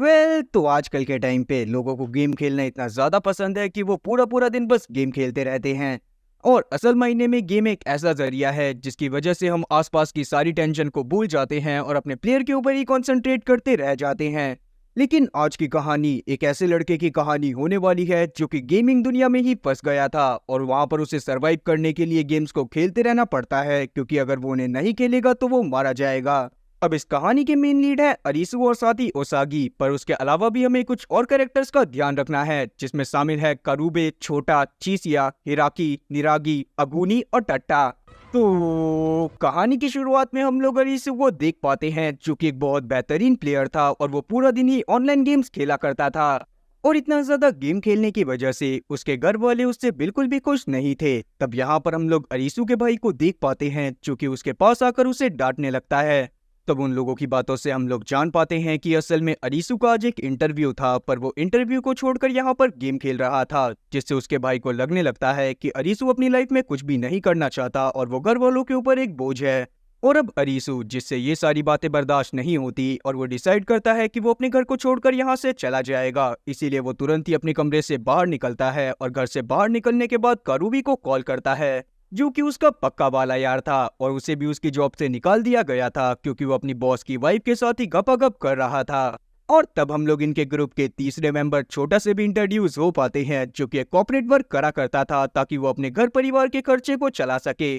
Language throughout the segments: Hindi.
तो आजकल के टाइम पे लोगों को गेम खेलना इतना ज़्यादा पसंद है कि वो पूरा पूरा दिन बस गेम खेलते रहते हैं। और असल मायने में गेम एक ऐसा जरिया है जिसकी वजह से हम आसपास की सारी टेंशन को भूल जाते हैं और अपने प्लेयर के ऊपर ही कंसंट्रेट करते रह जाते हैं। लेकिन आज की कहानी एक ऐसे लड़के की कहानी होने वाली है जो कि गेमिंग दुनिया में ही फंस गया था और वहां पर उसे सरवाइव करने के लिए गेम्स को खेलते रहना पड़ता है, क्योंकि अगर वो उन्हें नहीं खेलेगा तो वो मारा जाएगा। अब इस कहानी के मेन लीड है अरीसू और साथी ओसागी, पर उसके अलावा भी हमें कुछ और कैरेक्टर्स का ध्यान रखना है, जिसमें शामिल है कारुबे, छोटा, चीसिया, हिराकी, निरागी, अगुनी और टट्टा। तो कहानी की शुरुआत में हम लोग अरीसू को देख पाते हैं जो कि एक बहुत बेहतरीन प्लेयर था और वो पूरा दिन ही ऑनलाइन गेम्स खेला करता था। और इतना ज्यादा गेम खेलने की वजह से उसके घर वाले उससे बिल्कुल भी खुश नहीं थे। तब यहाँ पर हम लोग अरीसू के भाई को देख पाते हैं जो कि उसके पास आकर उसे डांटने लगता है। तब उन लोगों की बातों से हम लोग जान पाते हैं कि असल में अरीसू का आज एक इंटरव्यू था, पर वो इंटरव्यू को छोड़कर यहाँ पर गेम खेल रहा था, जिससे उसके भाई को लगने लगता है कि अरीसू अपनी लाइफ में कुछ भी नहीं करना चाहता और वो घर वालों के ऊपर एक बोझ है। और अब अरीसू, जिससे ये सारी बातें बर्दाश्त नहीं होती, और वो डिसाइड करता है कि वो अपने घर को छोड़कर यहाँ से चला जाएगा। इसीलिए वो तुरंत ही अपने कमरे से बाहर निकलता है और घर से बाहर निकलने के बाद कारूबी को कॉल करता है, जो कि उसका पक्का वाला यार था और उसे भी उसकी जॉब से निकाल दिया गया था क्योंकि वो अपनी बॉस की वाइफ के साथ ही गपागप कर रहा था। और तब हम लोग इनके ग्रुप के तीसरे मेंबर छोटा से भी इंट्रोड्यूस हो पाते हैं, जो कि एक कॉर्पोरेट वर्क करा करता था ताकि वो अपने घर परिवार के खर्चे को चला सके।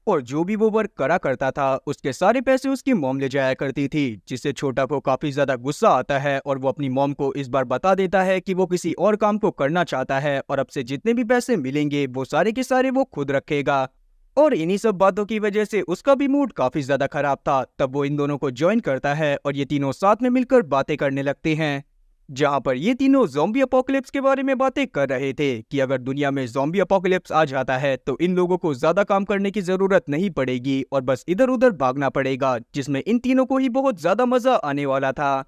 और जो भी वो वर्क करा करता था उसके सारे पैसे उसकी मॉम ले जाया करती थी, जिससे छोटा को काफी ज्यादा गुस्सा आता है और वो अपनी मॉम को इस बार बता देता है कि वो किसी और काम को करना चाहता है और अब से जितने भी पैसे मिलेंगे वो सारे के सारे वो खुद रखेगा। और इन्हीं सब बातों की वजह से उसका भी मूड काफी ज्यादा खराब था। तब वो इन दोनों को ज्वाइन करता है और ये तीनों साथ में मिलकर बातें करने लगते हैं, जहां पर ये तीनों ज़ॉम्बी अपोकलिप्स के बारे में बातें कर रहे थे कि अगर दुनिया में ज़ॉम्बी अपोकलिप्स आ जाता है तो इन लोगों को ज्यादा काम करने की जरूरत नहीं पड़ेगी और बस इधर उधर भागना पड़ेगा, जिसमें इन तीनों को ही बहुत ज्यादा मजा आने वाला था।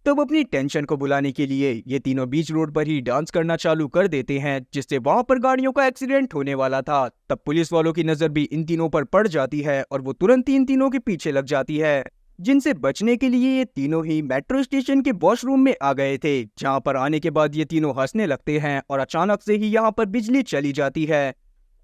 तब अपनी टेंशन को भुलाने के लिए ये तीनों बीच रोड पर ही डांस करना चालू कर देते हैं, जिससे वहां पर गाड़ियों का एक्सीडेंट होने वाला था। तब पुलिस वालों की नजर भी इन तीनों पर पड़ जाती है और वो तुरंत ही इन तीनों के पीछे लग जाती है, जिनसे बचने के लिए ये तीनों ही मेट्रो स्टेशन के वॉशरूम में आ गए थे, जहां पर आने के बाद ये तीनों हंसने लगते हैं और अचानक से ही यहाँ पर बिजली चली जाती है।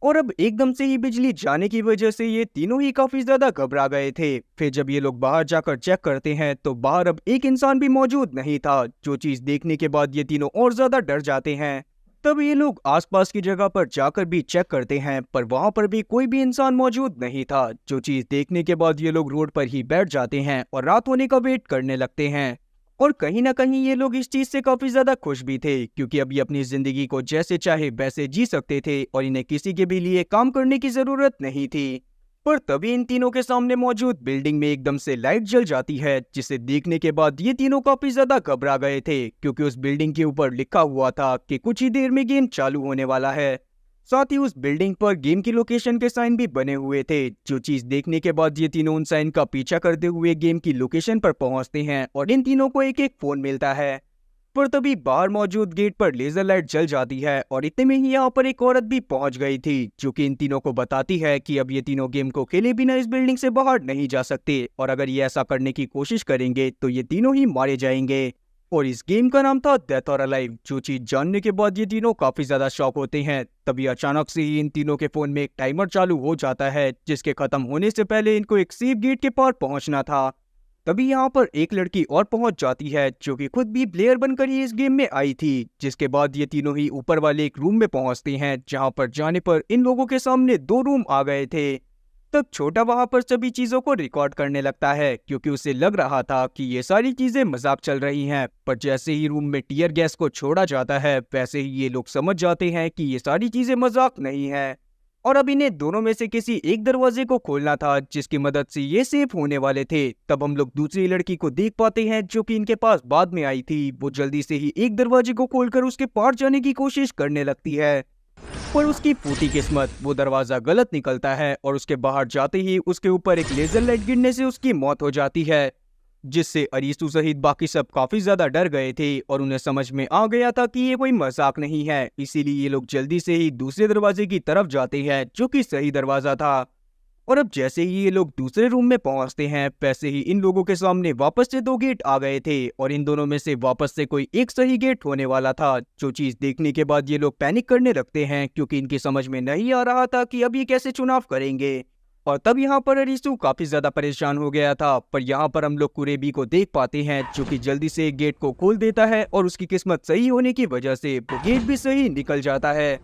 और अब एकदम से ही बिजली जाने की वजह से ये तीनों ही काफी ज्यादा घबरा गए थे। फिर जब ये लोग बाहर जाकर चेक करते हैं तो बाहर अब एक इंसान भी मौजूद नहीं था, जो चीज देखने के बाद ये तीनों और ज्यादा डर जाते हैं। तब ये लोग आसपास की जगह पर जाकर भी चेक करते हैं, पर वहां पर भी कोई भी इंसान मौजूद नहीं था, जो चीज देखने के बाद ये लोग रोड पर ही बैठ जाते हैं और रात होने का वेट करने लगते हैं। और कहीं ना कहीं ये लोग इस चीज से काफी ज्यादा खुश भी थे, क्योंकि अभी अपनी जिंदगी को जैसे चाहे वैसे जी सकते थे और इन्हें किसी के भी लिए काम करने की जरूरत नहीं थी। पर तभी इन तीनों के सामने मौजूद बिल्डिंग में एकदम से लाइट जल जाती है, जिसे देखने के बाद ये तीनों काफी ज्यादा घबरा गए थे, क्योंकि उस बिल्डिंग के ऊपर लिखा हुआ था कि कुछ ही देर में गेम चालू होने वाला है। साथ ही उस बिल्डिंग पर गेम की लोकेशन के साइन भी बने हुए थे, जो चीज देखने के बाद ये तीनों उन साइन का पीछा करते हुए गेम की लोकेशन पर पहुंचते हैं और इन तीनों को एक एक फोन मिलता है। पर तभी बाहर मौजूद गेट पर लेजर लाइट जल जाती है और इतने में ही यहाँ पर एक औरत भी पहुंच गई थी, जो कि इन तीनों को बताती है कि अब ये तीनों गेम को खेले बिना इस बिल्डिंग से बाहर नहीं जा सकते और अगर ये ऐसा करने की कोशिश करेंगे तो ये तीनों ही मारे जाएंगे। और इस गेम का नाम था डेथ और अलाइव। जो चीज जानने के बाद ये तीनों काफी ज्यादा शॉक होते हैं। तभी अचानक से ही इन तीनों के फोन में एक टाइमर चालू हो जाता है, जिसके खत्म होने से पहले इनको एक सेफ गेट के पार पहुंचना था। तभी यहाँ पर एक लड़की और पहुंच जाती है, जो कि खुद भी प्लेयर बनकर ही इस गेम में आई थी, जिसके बाद ये तीनों ही ऊपर वाले एक रूम में पहुंचते हैं, जहां पर जाने पर इन लोगों के सामने दो रूम आ गए थे। तब छोटा वहां पर सभी चीजों को रिकॉर्ड करने लगता है, क्योंकि उसे लग रहा था कि ये सारी चीजें मजाक चल रही हैं। पर जैसे ही रूम में टीयर गैस को छोड़ा जाता है, वैसे ही ये लोग समझ जाते हैं कि ये सारी चीजें मजाक नहीं है और अब इन्हें दोनों में से किसी एक दरवाजे को खोलना था, जिसकी मदद से ये सेफ होने वाले थे। तब हम लोग दूसरी लड़की को देख पाते हैं, जो कि इनके पास बाद में आई थी। वो जल्दी से ही एक दरवाजे को खोलकर उसके पार जाने की कोशिश करने लगती है, पर उसकी फूटी किस्मत, वो दरवाजा गलत निकलता है और उसके बाहर जाते ही उसके ऊपर एक लेजर लाइट गिरने से उसकी मौत हो जाती है, जिससे अरीसू सहित बाकी सब काफी ज्यादा डर गए थे और उन्हें समझ में आ गया था कि ये कोई मजाक नहीं है। इसीलिए ये लोग जल्दी से ही दूसरे दरवाजे की तरफ जाते हैं, जो कि सही दरवाजा था। और अब जैसे ही ये लोग दूसरे रूम में पहुंचते हैं, वैसे ही इन लोगों के सामने वापस से दो गेट आ गए थे और इन दोनों में से वापस से कोई एक सही गेट होने वाला था। जो चीज देखने के बाद ये लोग पैनिक करने लगते हैं क्योंकि इनकी समझ में नहीं आ रहा था कि अब ये कैसे चुनाव करेंगे। और तब यहाँ पर अरीसू काफी ज्यादा परेशान हो गया था, पर यहाँ पर हम लोग कुरेबी को देख पाते हैं जो कि जल्दी से एक गेट को खोल देता है और उसकी किस्मत सही होने की वजह से वो गेट भी सही निकल जाता है।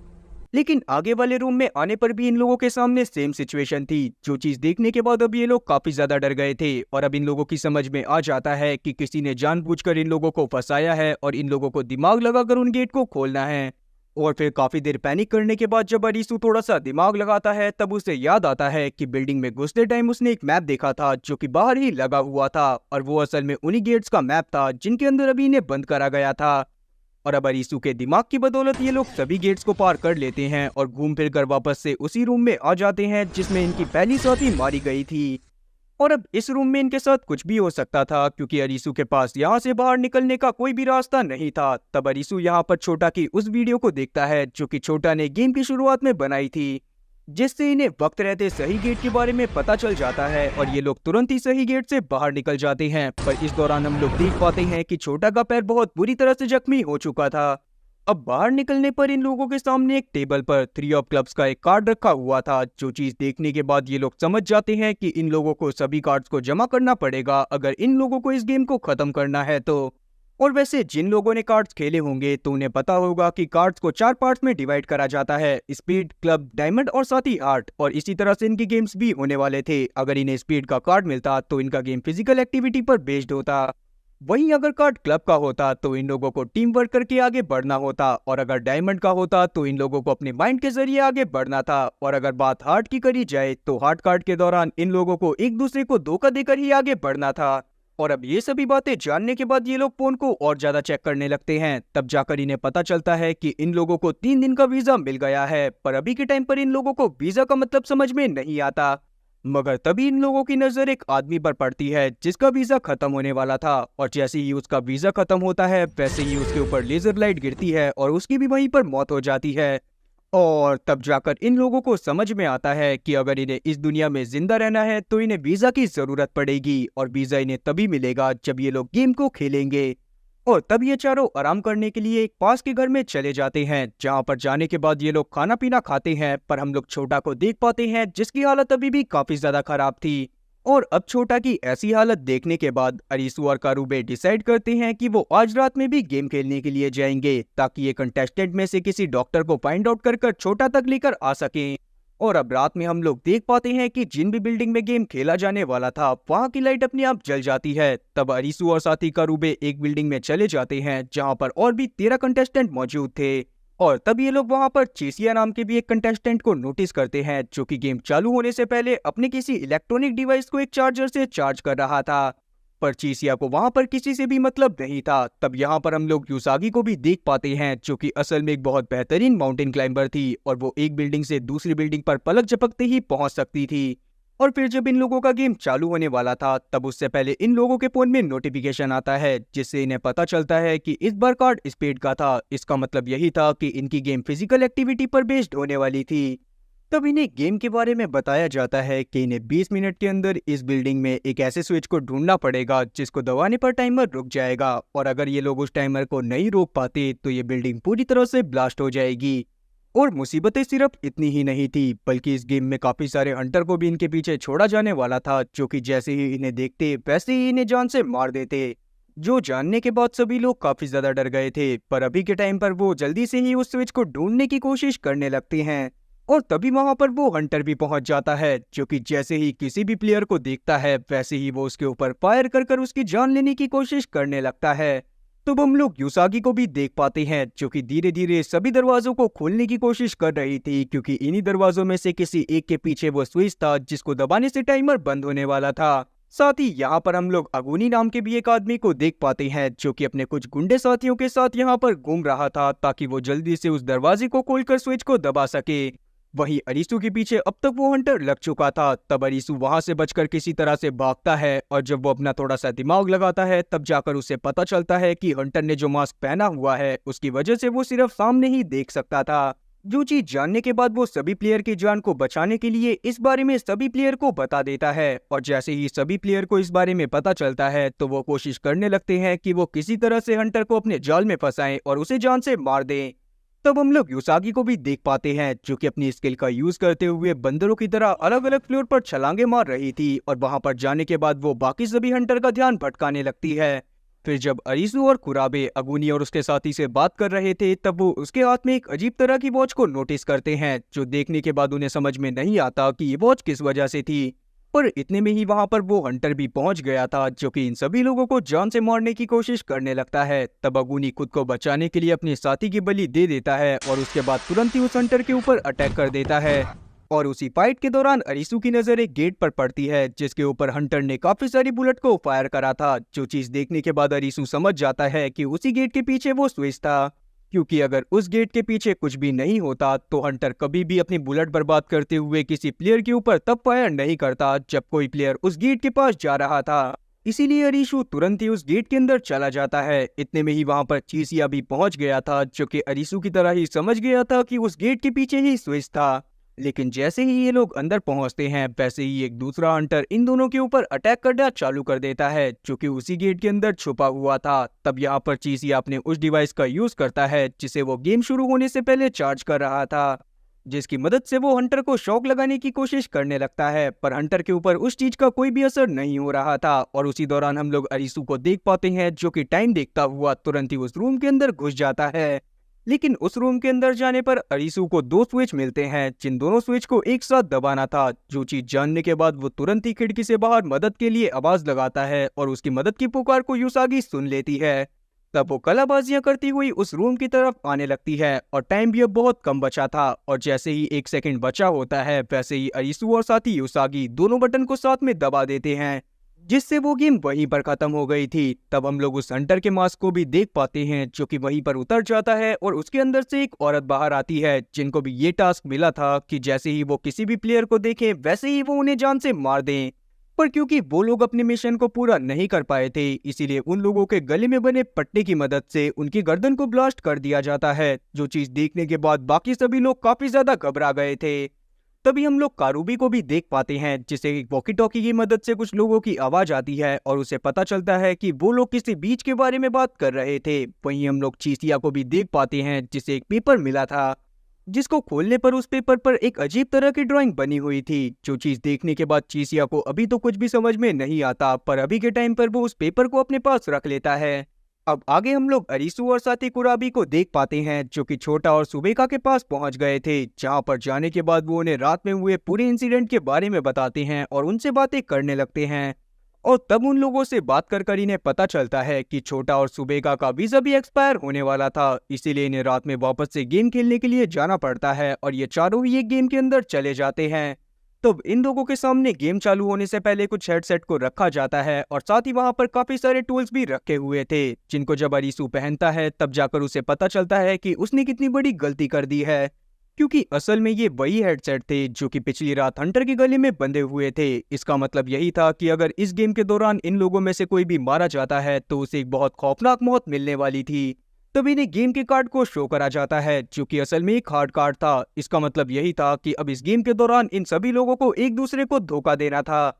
लेकिन आगे वाले रूम में आने पर भी इन लोगों के सामने सेम सिचुएशन थी। जो चीज देखने के बाद अब ये लोग काफी ज्यादा डर गए थे और अब इन लोगों की समझ में आ जाता है कि किसी ने जानबूझकर इन लोगों को फंसाया है और इन लोगों को दिमाग लगाकर उन गेट को खोलना है। और फिर काफी देर पैनिक करने के बाद जब अरीसू थोड़ा सा दिमाग लगाता है, तब उसे याद आता है कि बिल्डिंग में घुसते टाइम उसने एक मैप देखा था जो कि बाहर ही लगा हुआ था और वो असल में उन्हीं गेट्स का मैप था जिनके अंदर अभी इन्हें बंद करा गया था। और अब अरीसू के दिमाग की बदौलत ये लोग सभी गेट्स को पार कर लेते हैं और घूम फिर कर वापस से उसी रूम में आ जाते हैं जिसमें इनकी पहली साथी मारी गई थी। और अब इस रूम में इनके साथ कुछ भी हो सकता था क्योंकि अरीसू के पास यहाँ से बाहर निकलने का कोई भी रास्ता नहीं था। तब अरीसू यहाँ पर छोटा की उस वीडियो को देखता है जो कि छोटा ने गेम की शुरुआत में बनाई थी, जिससे इन्हें वक्त रहते सही गेट के बारे में पता चल जाता है और ये लोग तुरंत ही सही गेट से बाहर निकल जाते हैं। पर इस दौरान हम लोग देख पाते हैं कि छोटा का पैर बहुत बुरी तरह से जख्मी हो चुका था। अब बाहर निकलने पर इन लोगों के सामने एक टेबल पर 3 ऑफ क्लब्स का एक कार्ड रखा हुआ था। जो चीज देखने के बाद ये लोग समझ जाते हैं कि इन लोगों को सभी कार्ड्स को जमा करना पड़ेगा अगर इन लोगों को इस गेम को खत्म करना है तो। और वैसे जिन लोगों ने कार्ड्स खेले होंगे तो उन्हें पता होगा कि कार्ड्स को 4 पार्ट्स में डिवाइड करा जाता है, स्पीड, क्लब, डायमंड और साथ ही आर्ट। और इसी तरह से इनकी गेम्स भी होने वाले थे। अगर इन्हें स्पीड का कार्ड मिलता तो इनका गेम फिजिकल एक्टिविटी पर बेस्ड होता, वहीं अगर कार्ड क्लब का होता तो इन लोगों को टीम वर्क करके आगे बढ़ना होता, और अगर डायमंड का होता तो इन लोगों को अपने माइंड के जरिए आगे बढ़ना था। और अगर बात हार्ट की करी जाए तो हार्ट कार्ड के दौरान इन लोगों को एक दूसरे को धोखा देकर ही आगे बढ़ना था। और अब ये सभी बातें जानने के बाद ये लोग फोन को और ज्यादा चेक करने लगते हैं। तब जाकर इन्हें पता चलता है कि इन लोगों को 3 दिन का वीजा मिल गया है, पर अभी के टाइम पर इन लोगों को वीजा का मतलब समझ में नहीं आता। मगर तभी इन लोगों की नजर एक आदमी पर पड़ती है जिसका वीजा खत्म होने वाला था, और जैसे ही उसका वीजा खत्म होता है वैसे ही उसके ऊपर लेजर लाइट गिरती है और उसकी भी वहीं पर मौत हो जाती है। और तब जाकर इन लोगों को समझ में आता है कि अगर इन्हें इस दुनिया में जिंदा रहना है तो इन्हें वीजा की जरूरत पड़ेगी, और वीजा इन्हें तभी मिलेगा जब ये लोग गेम को खेलेंगे। और तब ये चारों आराम करने के लिए एक पास के घर में चले जाते हैं, जहां पर जाने के बाद ये लोग खाना पीना खाते हैं। पर हम लोग छोटा को देख पाते हैं जिसकी हालत अभी भी काफी ज्यादा खराब थी। और अब छोटा की ऐसी हालत देखने के बाद अरीसू और कारुबे डिसाइड करते हैं कि वो आज रात में भी गेम खेलने के लिए जाएंगे, ताकि ये कंटेस्टेंट में से किसी डॉक्टर को फाइंड आउट कर छोटा तक लेकर आ सकें। और अब रात में हम लोग देख पाते हैं कि जिन भी बिल्डिंग में गेम खेला जाने वाला था वहां की लाइट अपने आप जल जाती है। तब अरीसू और साथी कारुबे एक बिल्डिंग में चले जाते हैं जहां पर और भी 13 कंटेस्टेंट मौजूद थे। और तब ये लोग वहां पर चेसिया नाम के भी एक कंटेस्टेंट को नोटिस करते हैं जो कि गेम चालू होने से पहले अपने किसी इलेक्ट्रॉनिक डिवाइस को एक चार्जर से चार्ज कर रहा था। पर चीसिया को वहां पर किसी से भी मतलब नहीं था। तब यहाँ पर हम लोग यूसागी को भी देख पाते हैं जो कि असल में एक बहुत बेहतरीन माउंटेन क्लाइंबर थी, और वो एक बिल्डिंग से दूसरी बिल्डिंग पर पलक झपकते ही पहुंच सकती थी। और फिर जब इन लोगों का गेम चालू होने वाला था तब उससे पहले इन लोगों के फोन में नोटिफिकेशन आता है, जिससे इन्हें पता चलता है कि इस बार कार्ड स्पीड का था। इसका मतलब यही था कि इनकी गेम फिजिकल एक्टिविटी पर बेस्ड होने वाली थी। तब इन्हें गेम के बारे में बताया जाता है कि इन्हें 20 मिनट के अंदर इस बिल्डिंग में एक ऐसे स्विच को ढूंढना पड़ेगा जिसको दबाने पर टाइमर रुक जाएगा, और अगर ये लोग उस टाइमर को नहीं रोक पाते तो ये बिल्डिंग पूरी तरह से ब्लास्ट हो जाएगी। और मुसीबतें सिर्फ इतनी ही नहीं थी, बल्कि इस गेम में काफी सारे हंटर को भी इनके पीछे छोड़ा जाने वाला था, जो कि जैसे ही इन्हें देखते वैसे ही इन्हें जान से मार देते। जो जानने के बाद सभी लोग काफी ज्यादा डर गए थे, पर अभी के टाइम पर वो जल्दी से ही उस स्विच को ढूंढने की कोशिश करने लगते हैं। और तभी वहां पर वो हंटर भी पहुंच जाता है, जो कि जैसे ही किसी भी प्लेयर को देखता है वैसे ही वो उसके ऊपर फायर कर उसकी जान लेने की कोशिश करने लगता है। तो हम लोग यूसागी को भी देख पाते हैं जो कि धीरे धीरे सभी दरवाजों को खोलने की कोशिश कर रही थी, क्योंकि इन्हीं दरवाजों में से किसी एक के पीछे वो स्विच था जिसको दबाने से टाइमर बंद होने वाला था। साथ ही यहाँ पर हम लोग अगुनी नाम के भी एक आदमी को देख पाते हैं जो कि अपने कुछ गुंडे साथियों के साथ यहाँ पर घूम रहा था, ताकि वो जल्दी से उस दरवाजे को खोलकर स्विच को दबा सके। वहीं अरीसू के पीछे अब तक वो हंटर लग चुका था। तब अरीसू वहां से बचकर किसी तरह से भागता है, और जब वो अपना थोड़ा सा दिमाग लगाता है तब जाकर उसे पता चलता है कि हंटर ने जो मास्क पहना हुआ है उसकी वजह से वो सिर्फ सामने ही देख सकता था। जो चीज जानने के बाद वो सभी प्लेयर की जान को बचाने के लिए इस बारे में सभी प्लेयर को बता देता है। और जैसे ही सभी प्लेयर को इस बारे में पता चलता है तो वो कोशिश करने लगते हैं कि वो किसी तरह से हंटर को अपने जाल में फंसाएं और उसे जान से मार दें। तब हम लोग युसागी को भी देख पाते हैं जो कि अपनी स्किल का यूज करते हुए बंदरों की तरह अलग अलग फ्लोर पर छलांगे मार रही थी और वहां पर जाने के बाद वो बाकी सभी हंटर का ध्यान भटकाने लगती है। फिर जब अरीसू और कुराबे अगुनी और उसके साथी से बात कर रहे थे तब वो उसके हाथ में एक अजीब तरह की वॉच को नोटिस करते हैं, जो देखने के बाद उन्हें समझ में नहीं आता कि ये वॉच किस वजह से थी। पर इतने में ही वहां पर वो हंटर भी पहुंच गया था जो कि इन सभी लोगों को जान से मारने की कोशिश करने लगता है। तब अगुनी खुद को बचाने के लिए अपने साथी की बलि दे देता है और उसके बाद तुरंत ही उस हंटर के ऊपर अटैक कर देता है। और उसी फाइट के दौरान अरीसू की नजर एक गेट पर पड़ती है जिसके ऊपर हंटर ने काफी सारी बुलेट को फायर करा था। जो चीज देखने के बाद अरीसू समझ जाता है कि उसी गेट के पीछे वो स्विच था, क्योंकि अगर उस गेट के पीछे कुछ भी नहीं होता तो हंटर कभी भी अपनी बुलेट बर्बाद करते हुए किसी प्लेयर के ऊपर तब फायर नहीं करता जब कोई प्लेयर उस गेट के पास जा रहा था। इसीलिए अरीसू तुरंत ही उस गेट के अंदर चला जाता है। इतने में ही वहां पर चीसिया भी पहुंच गया था जो कि अरीसू की तरह ही समझ गया था कि उस गेट के पीछे ही स्विच था। लेकिन जैसे ही ये लोग अंदर पहुंचते हैं वैसे ही एक दूसरा हंटर इन दोनों के ऊपर अटैक करना चालू कर देता है जो कि उसी गेट के अंदर छुपा हुआ था। तब यहाँ पर चीसिया अपने उस डिवाइस का यूज करता है जिसे वो गेम शुरू होने से पहले चार्ज कर रहा था, जिसकी मदद से वो हंटर को शॉक लगाने की कोशिश करने लगता है। पर हंटर के ऊपर उस चीज का कोई भी असर नहीं हो रहा था। और उसी दौरान हम लोग अरीसू को देख पाते हैं जो कि टाइम देखता हुआ तुरंत ही उस रूम के अंदर घुस जाता है। लेकिन उस रूम के अंदर जाने पर अरीसू को दो स्विच मिलते हैं जिन दोनों स्विच को एक साथ दबाना था। जो चीज जानने के बाद वो तुरंत ही खिड़की से बाहर मदद के लिए आवाज लगाता है और उसकी मदद की पुकार को युसागी सुन लेती है। तब वो कलाबाजियां करती हुई उस रूम की तरफ आने लगती है और टाइम भी अब बहुत कम बचा था। और जैसे ही 1 सेकंड बचा होता है वैसे ही अरीसू और साथी युसागी दोनों बटन को साथ में दबा देते हैं, जिससे वो गेम वहीं पर खत्म हो गई थी। तब हम लोग उस हंटर के मास्क को भी देख पाते हैं जो कि वहीं पर उतर जाता है और उसके अंदर से एक औरत बाहर आती है जिनको भी ये टास्क मिला था कि जैसे ही वो किसी भी प्लेयर को देखें वैसे ही वो उन्हें जान से मार दें। पर क्योंकि वो लोग अपने मिशन को पूरा नहीं कर पाए थे इसीलिए उन लोगों के गले में बने पट्टे की मदद से उनकी गर्दन को ब्लास्ट कर दिया जाता है। जो चीज देखने के बाद बाकी सभी लोग काफी ज्यादा घबरा गए थे। तभी हम लोग कारूबी को भी देख पाते हैं जिसे एक वॉकी टॉकी की मदद से कुछ लोगों की आवाज आती है और उसे पता चलता है कि वो लोग किसी बीच के बारे में बात कर रहे थे। वहीं हम लोग चीसिया को भी देख पाते हैं जिसे एक पेपर मिला था, जिसको खोलने पर उस पेपर पर एक अजीब तरह की ड्राइंग बनी हुई थी। जो चीज देखने के बाद चीसिया को अभी तो कुछ भी समझ में नहीं आता, पर अभी के टाइम पर वो उस पेपर को अपने पास रख लेता है। अब आगे हम लोग अरीसू और साथी कुराबी को देख पाते हैं जो कि छोटा और सुबेका के पास पहुंच गए थे, जहां पर जाने के बाद वो उन्हें रात में हुए पूरे इंसिडेंट के बारे में बताते हैं और उनसे बातें करने लगते हैं। और तब उन लोगों से बात कर इन्हें पता चलता है कि छोटा और सुबेका का वीजा भी एक्सपायर होने वाला था, इसीलिए इन्हें रात में वापस से गेम खेलने के लिए जाना पड़ता है और ये चारों ही एक गेम के अंदर चले जाते हैं। तब इन लोगों के सामने गेम चालू होने से पहले कुछ हेडसेट को रखा जाता है और साथ ही वहां पर काफी सारे टूल्स भी रखे हुए थे, जिनको जब अरीसू पहनता है तब जाकर उसे पता चलता है कि उसने कितनी बड़ी गलती कर दी है, क्योंकि असल में ये वही हेडसेट थे जो कि पिछली रात हंटर के गले में बंधे हुए थे। इसका मतलब यही था कि अगर इस गेम के दौरान इन लोगों में से कोई भी मारा जाता है तो उसे एक बहुत खौफनाक मौत मिलने वाली थी। तब इन्हें गेम के कार्ड को शो करा जाता है जो कि असल में एक हार्ड कार्ड था। इसका मतलब यही था कि अब इस गेम के दौरान इन सभी लोगों को एक दूसरे को धोखा देना था।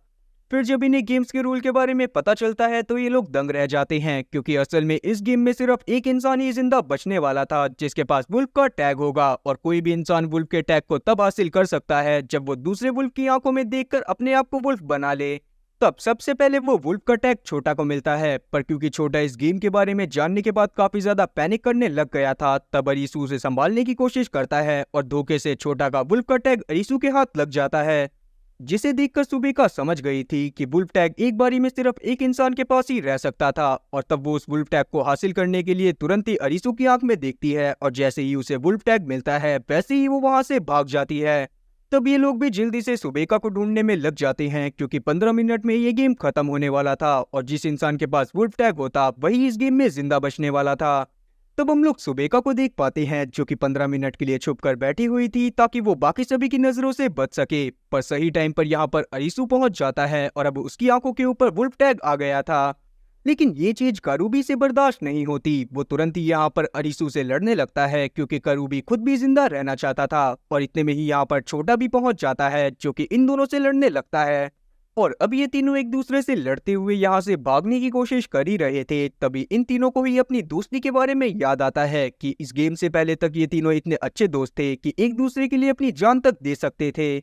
फिर जब इन्हें गेम्स के रूल के बारे में पता चलता है तो ये लोग दंग रह जाते हैं, क्योंकि असल में इस गेम में सिर्फ एक इंसान ही जिंदा बचने वाला था जिसके पास वुल्फ का टैग होगा, और कोई भी इंसान वुल्फ के टैग को तब हासिल कर सकता है जब वो दूसरे वुल्फ की आंखों में देखकर अपने आप को वुल्फ बना ले। तब सबसे पहले वो वुल्फ का टैग छोटा को मिलता है, पर क्योंकि छोटा इस गेम के बारे में जानने के बाद काफी ज्यादा पैनिक करने लग गया था, तब अरीसू से संभालने की कोशिश करता है और धोखे से छोटा का वुल्फ का टैग अरीसू के हाथ लग जाता है, जिसे देखकर सुबेका समझ गई थी कि वुल्फ टैग एक बारी में सिर्फ एक इंसान के पास ही रह सकता था। और तब वो उस वुल्फ टैग को हासिल करने के लिए तुरंत ही अरीसू की आंख में देखती है और जैसे ही उसे वुल्फ टैग मिलता है वैसे ही वो वहां से भाग जाती है। तब ये लोग भी जल्दी से सुबेका को ढूंढने में लग जाते हैं, क्योंकि 15 मिनट में ये गेम खत्म होने वाला था और जिस इंसान के पास वुल्फ टैग होता वही इस गेम में जिंदा बचने वाला था। तब हम लोग सुबेका को देख पाते हैं जो कि 15 मिनट के लिए छुपकर बैठी हुई थी ताकि वो बाकी सभी की नजरों से बच सके। पर सही टाइम पर यहाँ पर अरीसू पहुंच जाता है और अब उसकी आंखों के ऊपर वुल्फ टैग आ गया था। लेकिन ये चीज करूबी से बर्दाश्त नहीं होती। वो तुरंत ही यहाँ पर अरीसू से लड़ने लगता है क्योंकि करूबी खुद भी जिंदा रहना चाहता था। और इतने में ही यहाँ पर छोटा भी पहुंच जाता है जो कि इन दोनों से लड़ने लगता है। और अब ये तीनों एक दूसरे से लड़ते हुए यहाँ से भागने की कोशिश कर ही रहे थे, तभी इन तीनों को ही अपनी दोस्ती के बारे में याद आता है कि इस गेम से पहले तक ये तीनों इतने अच्छे दोस्त थे कि एक दूसरे के लिए अपनी जान तक दे सकते थे।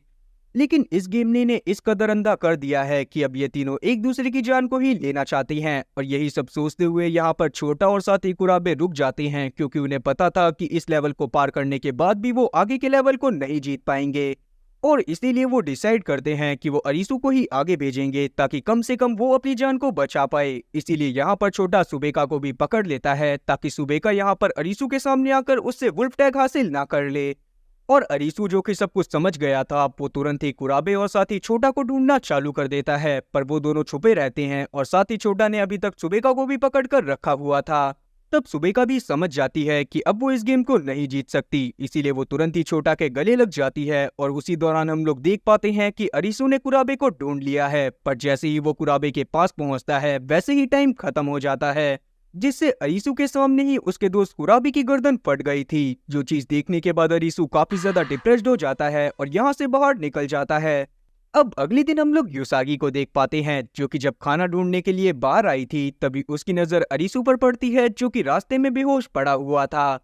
लेकिन इस गेम ने इन्हें इस कदर अंधा कर दिया है कि अब ये तीनों एक दूसरे की जान को ही लेना चाहती हैं। और यही सब सोचते हुए यहाँ पर छोटा और साथी कुराबे रुक जाते हैं क्योंकि उन्हें पता था कि इस लेवल को पार करने के बाद भी वो आगे के लेवल को नहीं जीत पाएंगे। और इसीलिए वो डिसाइड करते हैं कि वो अरीसू को ही आगे भेजेंगे ताकि कम से कम वो अपनी जान को बचा पाए। इसीलिए यहाँ पर छोटा सुबेका को भी पकड़ लेता है ताकि सुबेका यहाँ पर अरीसू के सामने आकर उससे वुल्फ टैग हासिल ना कर ले। और अरीसू जो कि सब कुछ समझ गया था, वो तुरंत ही कुराबे और साथ ही छोटा को ढूंढना चालू कर देता है, पर वो दोनों छुपे रहते हैं और साथ ही छोटा ने अभी तक सुबेका को भी पकड़ कर रखा हुआ था। तब सुबेका भी समझ जाती है कि अब वो इस गेम को नहीं जीत सकती, इसीलिए वो तुरंत ही छोटा के गले लग जाती है। और उसी दौरान हम लोग देख पाते हैं कि अरीसू ने कुराबे को ढूंढ लिया है, पर जैसे ही वो कुराबे के पास पहुंचता है वैसे ही टाइम खत्म हो जाता है, जिससे अरीसू के सामने ही उसके दोस्त कुराबी की गर्दन फट गई थी। जो चीज देखने के बाद अरीसू काफी ज्यादा डिप्रेस्ड हो जाता है और यहाँ से बाहर निकल जाता है। अब अगले दिन हम लोग युसागी को देख पाते हैं जो कि जब खाना ढूंढने के लिए बाहर आई थी तभी उसकी नजर अरीसू पर पड़ती है जो कि रास्ते में बेहोश पड़ा हुआ था।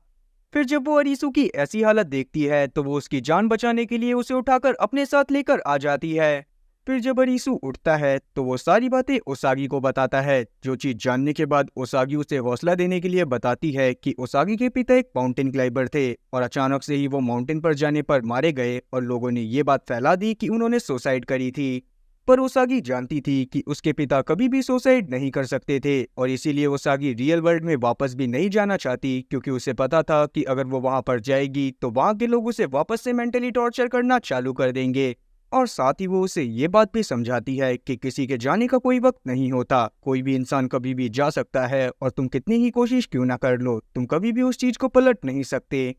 फिर जब वो अरीसू की ऐसी हालत देखती है तो वो उसकी जान बचाने के लिए उसे उठाकर अपने साथ लेकर आ जाती है। फिर जब अरीसू उठता है तो वो सारी बातें ओसागी को बताता है। जो चीज जानने के बाद ओसागी उसे हौसला देने के लिए बताती है कि ओसागी के पिता एक माउंटेन क्लाइंबर थे और अचानक से ही वो माउंटेन पर जाने पर मारे गए और लोगों ने ये बात फैला दी कि उन्होंने सुसाइड करी थी। पर ओसागी जानती थी कि उसके पिता कभी भी सुसाइड नहीं कर सकते थे और इसीलिए ओसागी रियल वर्ल्ड में वापस भी नहीं जाना चाहती क्योंकि उसे पता था कि अगर वो वहां पर जाएगी तो वहां के लोग उसे वापस से मेंटली टॉर्चर करना चालू कर देंगे। और साथ ही वो उसे ये बात भी समझाती है कि किसी के जाने का कोई वक्त नहीं होता, कोई भी इंसान कभी भी जा सकता है और तुम कितनी ही कोशिश क्यों ना कर लो, तुम कभी भी उस चीज को पलट नहीं सकते।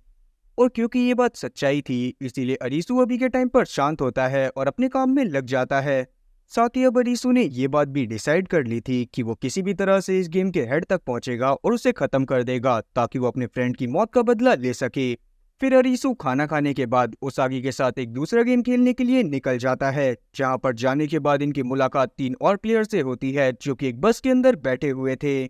और क्योंकि ये बात सच्चाई थी इसीलिए अरीसू अभी के टाइम पर शांत होता है और अपने काम में लग जाता है। साथ ही अब अरीसू ने ये बात भी डिसाइड कर ली थी कि वो किसी भी तरह से इस गेम के हेड तक पहुंचेगा और उसे खत्म कर देगा ताकि वो अपने फ्रेंड की मौत का बदला ले सके। फिर अरीसू खाना खाने के बाद ओसागी के साथ एक दूसरा गेम खेलने के लिए निकल जाता है, जहां पर जाने के बाद इनकी मुलाकात तीन और प्लेयर से होती है जो कि एक बस के अंदर बैठे हुए थे।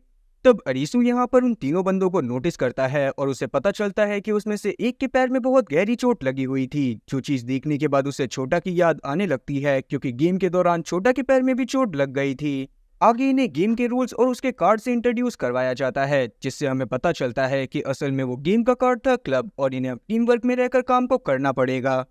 तब अरीसू यहाँ पर उन तीनों बंदों को नोटिस करता है और उसे पता चलता है कि उसमें से एक के पैर में बहुत गहरी चोट लगी हुई थी। जो चीज देखने के बाद उसे छोटा की याद आने लगती है क्योंकि गेम के दौरान छोटा के पैर में भी चोट लग गई थी। आगे इन्हें गेम के रूल्स और उसके कार्ड से इंट्रोड्यूस करवाया जाता है, जिससे हमें पता चलता है कि असल में वो गेम का कार्ड था क्लब और इन्हें टीम वर्क में रहकर काम को करना पड़ेगा।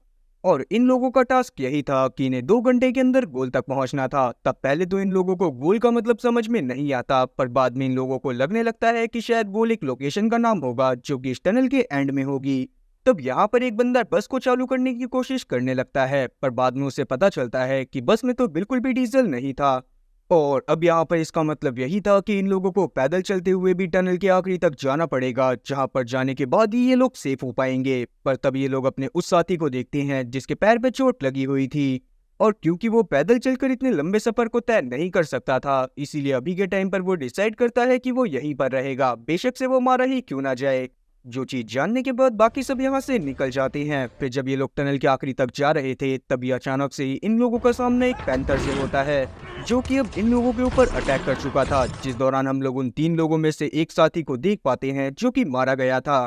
और इन लोगों का टास्क यही था कि इन्हें 2 घंटे के अंदर गोल तक पहुंचना था। तब पहले तो इन लोगों को गोल का मतलब समझ में नहीं आता, पर बाद में इन लोगों को लगने लगता है कि शायद गोल एक लोकेशन का नाम होगा जो कि इस टनल के एंड में होगी। तब यहाँ पर एक बंदा बस को चालू करने की कोशिश करने लगता है, पर बाद में उसे पता चलता है कि बस में तो बिल्कुल भी डीजल नहीं था। और अब यहाँ पर इसका मतलब यही था कि इन लोगों को पैदल चलते हुए भी टनल के आखिरी तक जाना पड़ेगा, जहाँ पर जाने के बाद ही ये लोग सेफ हो पाएंगे। पर तब ये लोग अपने उस साथी को देखते हैं जिसके पैर पे चोट लगी हुई थी, और क्योंकि वो पैदल चलकर इतने लंबे सफर को तय नहीं कर सकता था, इसीलिए अभी के टाइम पर वो डिसाइड करता है कि वो यहीं पर रहेगा, बेशक से वो मारा ही क्यों ना जाए। जो चीज जानने के बाद बाकी सब यहाँ से निकल जाते हैं। फिर जब ये लोग टनल के आखिरी तक जा रहे थे तभी अचानक से ही इन लोगों का सामना एक पैंथर से होता है जो कि अब इन लोगों के ऊपर अटैक कर चुका था, जिस दौरान हम लोग उन तीन लोगों में से एक साथी को देख पाते हैं जो कि मारा गया था।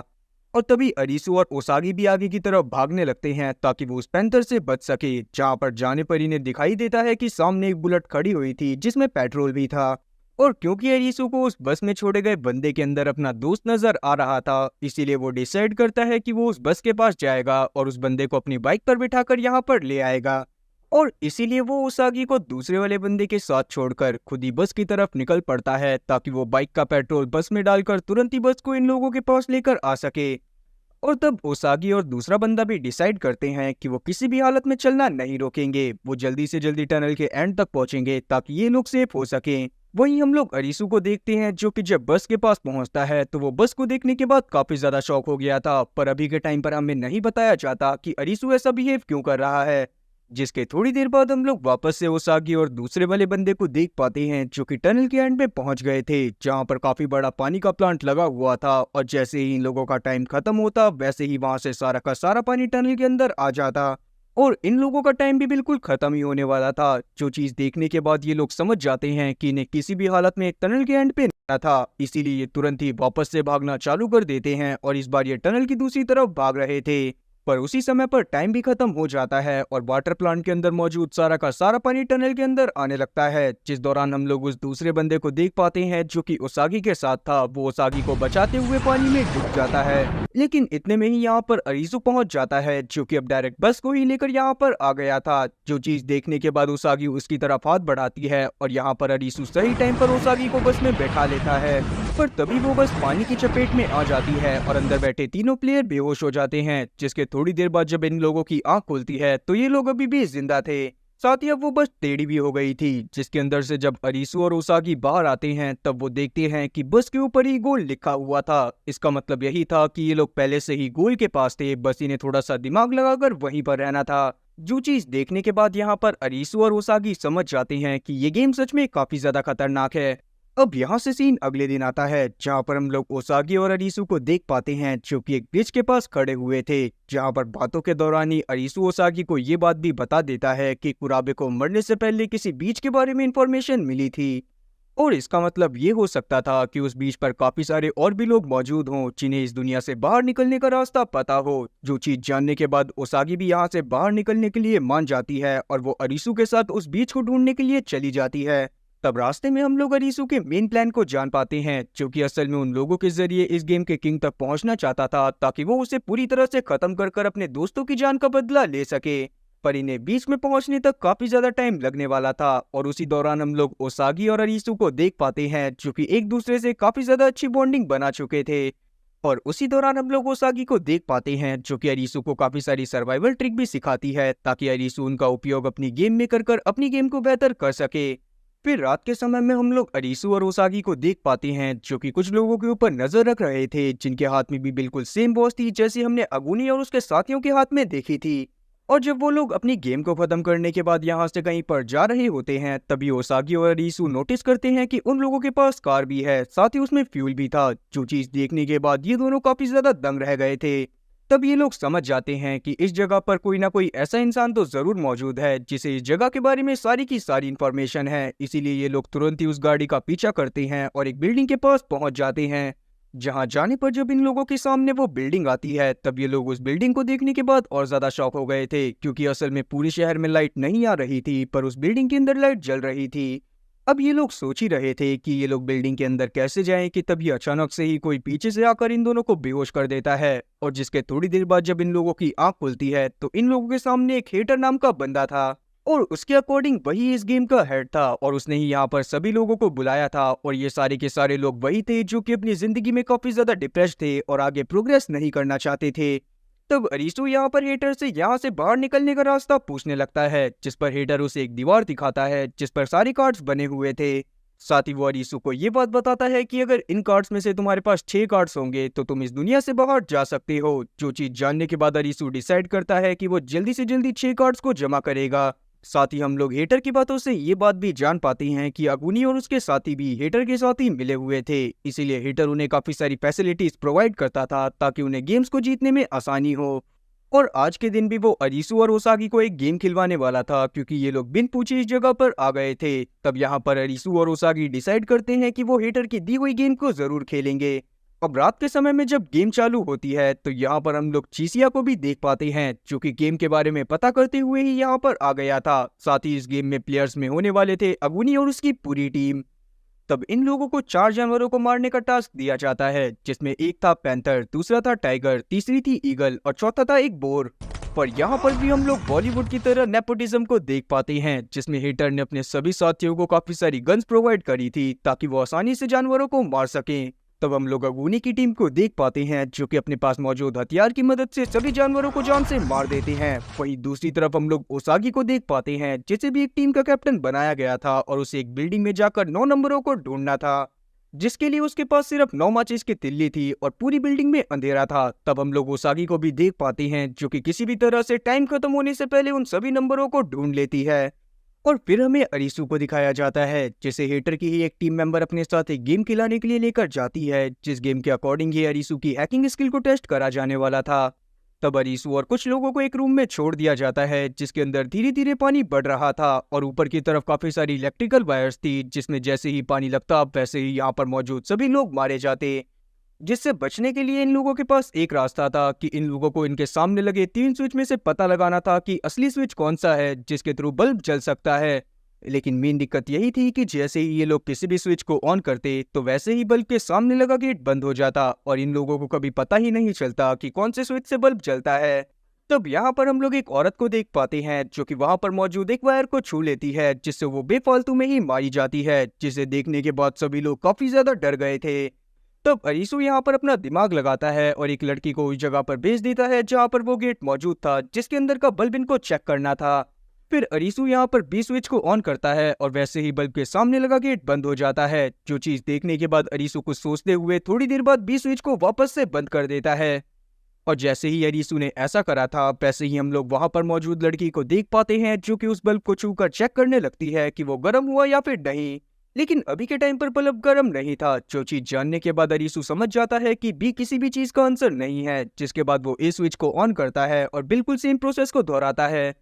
और तभी अरीसू और ओसागी भी आगे की तरफ भागने लगते हैं ताकि वो उस पैंथर से बच सके, जहाँ पर जाने पर इन्हें दिखाई देता है कि सामने एक बुलेट खड़ी हुई थी जिसमें पेट्रोल भी था। और क्योंकि अरीसू को उस बस में छोड़े गए बंदे के अंदर अपना दोस्त नजर आ रहा था, इसीलिए वो डिसाइड करता है कि वो उस बस के पास जाएगा और उस बंदे को अपनी बाइक पर बिठाकर यहाँ पर ले आएगा। और इसीलिए वो ओसागी को दूसरे वाले बंदे के साथ छोड़कर खुद ही बस की तरफ निकल पड़ता है ताकि वो बाइक का पेट्रोल बस में डालकर तुरंत ही बस को इन लोगों के पास लेकर आ सके। और तब ओसागी और दूसरा बंदा भी डिसाइड करते हैं कि वो किसी भी हालत में चलना नहीं रोकेंगे, वो जल्दी से जल्दी टनल के एंड तक पहुंचेंगे ताकि ये लोग सेफ हो सकें। वहीं हम लोग अरीसू को देखते हैं जो कि जब बस के पास पहुंचता है तो वो बस को देखने के बाद काफी ज्यादा शॉक हो गया था, पर अभी के टाइम पर हमें नहीं बताया जाता कि अरीसू ऐसा बिहेव क्यों कर रहा है। जिसके थोड़ी देर बाद हम लोग वापस से ओसागी और दूसरे वाले बंदे को देख पाते हैं जो कि टनल के एंड पे पहुंच गए थे, जहां पर काफी बड़ा पानी का प्लांट लगा हुआ था। और जैसे ही इन लोगों का टाइम खत्म होता वैसे ही वहां से सारा का सारा पानी टनल के अंदर आ जाता और इन लोगों का टाइम भी बिल्कुल खत्म ही होने वाला था। जो चीज देखने के बाद ये लोग समझ जाते हैं कि इन्हें किसी भी हालत में एक टनल के एंड पे ना था, इसीलिए ये तुरंत ही वापस से भागना चालू कर देते हैं और इस बार ये टनल की दूसरी तरफ भाग रहे थे। पर उसी समय पर टाइम भी खत्म हो जाता है और वाटर प्लांट के अंदर मौजूद सारा का सारा पानी टनल के अंदर आने लगता है, जिस दौरान हम लोग उस दूसरे बंदे को देख पाते हैं जो कि ओसागी के साथ था। वो ओसागी को बचाते हुए पानी में डूब जाता है, लेकिन इतने में ही यहाँ पर अरीसू पहुंच जाता है जो कि अब डायरेक्ट बस को ही लेकर यहाँ पर आ गया था। जो चीज देखने के बाद ओसागी उसकी तरफ हाथ बढ़ाती है और यहाँ पर अरीसू सही टाइम पर ओसागी को बस में बैठा लेता है। पर तभी वो बस पानी की चपेट में आ जाती है और अंदर बैठे तीनों प्लेयर बेहोश हो जाते हैं, जिसके थोड़ी देर बाद जब इन लोगों की आंख खुलती है तो ये लोग अभी भी जिंदा थे। साथ ही अब वो बस टेढ़ी भी हो गई थी, जिसके अंदर से जब अरीसू और ओसागी बाहर आते हैं तब वो देखते हैं कि बस के ऊपर ही गोल लिखा हुआ था। इसका मतलब यही था कि ये लोग पहले से ही गोल के पास थे, बस इन्हें थोड़ा सा दिमाग लगाकर वहीं पर रहना था। जो चीज देखने के बाद यहाँ पर अरीसू और ओसागी समझ जाते हैं कि ये गेम सच में काफी ज्यादा खतरनाक है। अब यहाँ से सीन अगले दिन आता है, जहाँ पर हम लोग ओसागी और अरीसू को देख पाते हैं जो कि एक ब्रिज के पास खड़े हुए थे, जहाँ पर बातों के दौरान ही अरीसू ओसागी को ये बात भी बता देता है कि कुराबे को मरने से पहले किसी बीच के बारे में इंफॉर्मेशन मिली थी और इसका मतलब ये हो सकता था कि उस बीच पर काफी सारे और भी लोग मौजूद हों जिन्हें इस दुनिया से बाहर निकलने का रास्ता पता हो। जो चीज जानने के बाद ओसागी भी यहाँ से बाहर निकलने के लिए मान जाती है और वो अरीसू के साथ उस बीच को ढूंढने के लिए चली जाती है। तब रास्ते में हम लोग अरीसू के मेन प्लान को जान पाते हैं, जो कि असल में उन लोगों के जरिए इस गेम के किंग तक पहुंचना चाहता था ताकि वो उसे पूरी तरह से खत्म कर अपने दोस्तों की जान का बदला ले सके। पर इन्हें बीच में पहुंचने तक काफी ज्यादा टाइम लगने वाला था और उसी दौरान हम लोग ओसागी और अरीसू को देख पाते हैं जो कि एक दूसरे से काफी ज्यादा अच्छी बॉन्डिंग बना चुके थे। और उसी दौरान हम लोग ओसागी को देख पाते हैं जो कि अरीसू को काफी सारी सर्वाइवल ट्रिक भी सिखाती है ताकि अरीसू उनका उपयोग अपनी गेम में कर अपनी गेम को बेहतर कर सके। फिर रात के समय में हम लोग अरीसू और ओसागी को देख पाते हैं जो कि कुछ लोगों के ऊपर नजर रख रहे थे, जिनके हाथ में भी बिल्कुल सेम वॉच थी जैसी हमने अगुनी और उसके साथियों के हाथ में देखी थी। और जब वो लोग अपनी गेम को खत्म करने के बाद यहाँ से कहीं पर जा रहे होते हैं तभी ओसागी और अरीसू नोटिस करते हैं कि उन लोगों के पास कार भी है, साथ ही उसमें फ्यूल भी था। जो चीज देखने के बाद ये दोनों काफी ज्यादा दंग रह गए थे। तब ये लोग समझ जाते हैं कि इस जगह पर कोई ना कोई ऐसा इंसान तो जरूर मौजूद है जिसे इस जगह के बारे में सारी की सारी इन्फॉर्मेशन है। इसीलिए ये लोग तुरंत ही उस गाड़ी का पीछा करते हैं और एक बिल्डिंग के पास पहुंच जाते हैं, जहां जाने पर जब इन लोगों के सामने वो बिल्डिंग आती है तब ये लोग उस बिल्डिंग को देखने के बाद और ज्यादा शॉक हो गए थे, क्योंकि असल में पूरे शहर में लाइट नहीं आ रही थी पर उस बिल्डिंग के अंदर लाइट जल रही थी। अब ये लोग सोच ही रहे थे कि ये लोग बिल्डिंग के अंदर कैसे जाएं कि तभी अचानक से ही कोई पीछे से आकर इन दोनों को बेहोश कर देता है और जिसके थोड़ी देर बाद जब इन लोगों की आंख खुलती है तो इन लोगों के सामने एक हेटर नाम का बंदा था और उसके अकॉर्डिंग वही इस गेम का हेड था और उसने ही यहाँ पर सभी लोगों को बुलाया था। और ये सारे के सारे लोग वही थे जो कि अपनी जिंदगी में काफी ज्यादा डिप्रेस थे और आगे प्रोग्रेस नहीं करना चाहते थे। तब अरीसू यहाँ पर हेटर से यहाँ से बाहर निकलने का रास्ता पूछने लगता है, जिस पर हेटर उसे एक दीवार दिखाता है जिस पर सारे कार्ड्स बने हुए थे। साथ ही वो अरीसू को ये बात बताता है कि अगर इन कार्ड्स में से तुम्हारे पास 6 कार्ड्स होंगे तो तुम इस दुनिया से बाहर जा सकते हो। जो चीज जानने के बाद अरीसू डिसाइड करता है कि वो जल्दी से जल्दी 6 कार्ड्स को जमा करेगा। साथ ही हम लोग हेटर की बातों से ये बात भी जान पाते हैं कि अगुनी और उसके साथी भी हेटर के साथ ही मिले हुए थे, इसीलिए हेटर उन्हें काफी सारी फैसिलिटीज प्रोवाइड करता था ताकि उन्हें गेम्स को जीतने में आसानी हो। और आज के दिन भी वो अरीसू और ओसागी को एक गेम खिलवाने वाला था, क्योंकि ये लोग बिन पूछे इस जगह पर आ गए थे। तब यहाँ पर अरीसू और ओसागी डिसाइड करते हैं कि वो हेटर की दी हुई गेम को जरूर खेलेंगे। अब रात के समय में जब गेम चालू होती है तो यहाँ पर हम लोग चीसिया को भी देख पाते हैं जो कि गेम के बारे में पता करते हुए ही यहाँ पर आ गया था। साथ ही इस गेम में प्लेयर्स में होने वाले थे अगुनी और उसकी पूरी टीम। तब इन लोगों को 4 जानवरों को मारने का टास्क दिया जाता है, जिसमें एक था पैंथर, दूसरा था टाइगर, तीसरी थी ईगल और चौथा था एक बोर। पर यहाँ पर भी हम लोग बॉलीवुड की तरह नेपोटिज्म को देख पाते हैं, जिसमें हेटर ने अपने सभी साथियों को काफी सारी गन्स प्रोवाइड करी थी ताकि वो आसानी से जानवरों को मार सकें। तब हम लोग अगुनी की टीम को देख पाते हैं जो कि अपने पास मौजूद हथियार की मदद से सभी जानवरों को जान से मार देते हैं। वहीं दूसरी तरफ हम लोग ओसागी को देख पाते हैं जिसे भी एक टीम का कैप्टन बनाया गया था और उसे एक बिल्डिंग में जाकर 9 नंबरों को ढूंढना था। जिसके लिए उसके पास सिर्फ 9 माचिस की तिल्ली थी और पूरी बिल्डिंग में अंधेरा था। तब हम लोग उसागी को भी देख पाते हैं, जो कि किसी भी तरह से टाइम खत्म होने से पहले उन सभी नंबरों को ढूंढ लेती है। और फिर हमें अरीसू को दिखाया जाता है, जिसे हेटर की ही एक टीम मेंबर अपने साथ एक गेम खिलाने के लिए लेकर जाती है, जिस गेम के अकॉर्डिंग ही अरीसू की हैकिंग स्किल को टेस्ट करा जाने वाला था। तब अरीसू और कुछ लोगों को एक रूम में छोड़ दिया जाता है, जिसके अंदर धीरे धीरे पानी बढ़ रहा था और ऊपर की तरफ काफी सारी इलेक्ट्रिकल वायर्स थी, जिसमें जैसे ही पानी लगता वैसे ही यहाँ पर मौजूद सभी लोग मारे जाते। जिससे बचने के लिए इन लोगों के पास एक रास्ता था कि इन लोगों को इनके सामने लगे 3 स्विच में से पता लगाना था कि असली स्विच कौन सा है जिसके थ्रू बल्ब जल सकता है। लेकिन मेन दिक्कत यही थी कि जैसे ही ये लोग किसी भी स्विच को ऑन करते तो वैसे ही बल्ब के सामने लगा गेट बंद हो जाता और इन लोगों को कभी पता ही नहीं चलता कि कौन से स्विच से बल्ब जलता है। तब यहाँ पर हम लोग एक औरत को देख पाते हैं, जो कि वहां पर मौजूद एक वायर को छू लेती है, जिससे वो बेफालतू में ही मारी जाती है, जिसे देखने के बाद सभी लोग काफी ज्यादा डर गए थे। तब अरीसू यहाँ पर अपना दिमाग लगाता है और एक लड़की को उस जगह पर भेज देता है जहाँ पर वो गेट मौजूद था, जिसके अंदर का बल्ब इनको चेक करना था। फिर अरीसू यहाँ पर बी स्विच को ऑन करता है और वैसे ही बल्ब के सामने लगा गेट बंद हो जाता है। जो चीज देखने के बाद अरीसू कुछ सोचते हुए थोड़ी देर बाद बी स्विच को वापस से बंद कर देता है। और जैसे ही अरीसू ने ऐसा करा था वैसे ही हम लोग वहां पर मौजूद लड़की को देख पाते हैं, जो कि उस बल्ब को छूकर चेक करने लगती है कि वो गर्म हुआ या फिर नहीं। लेकिन अभी के टाइम पर बल्ब गर्म नहीं था। जो चीज जानने के बाद अरीसू समझ जाता है कि बी किसी भी चीज का आंसर नहीं है, जिसके बाद वो ए स्विच को ऑन करता है और बिल्कुल सेम प्रोसेस को दोहराता है।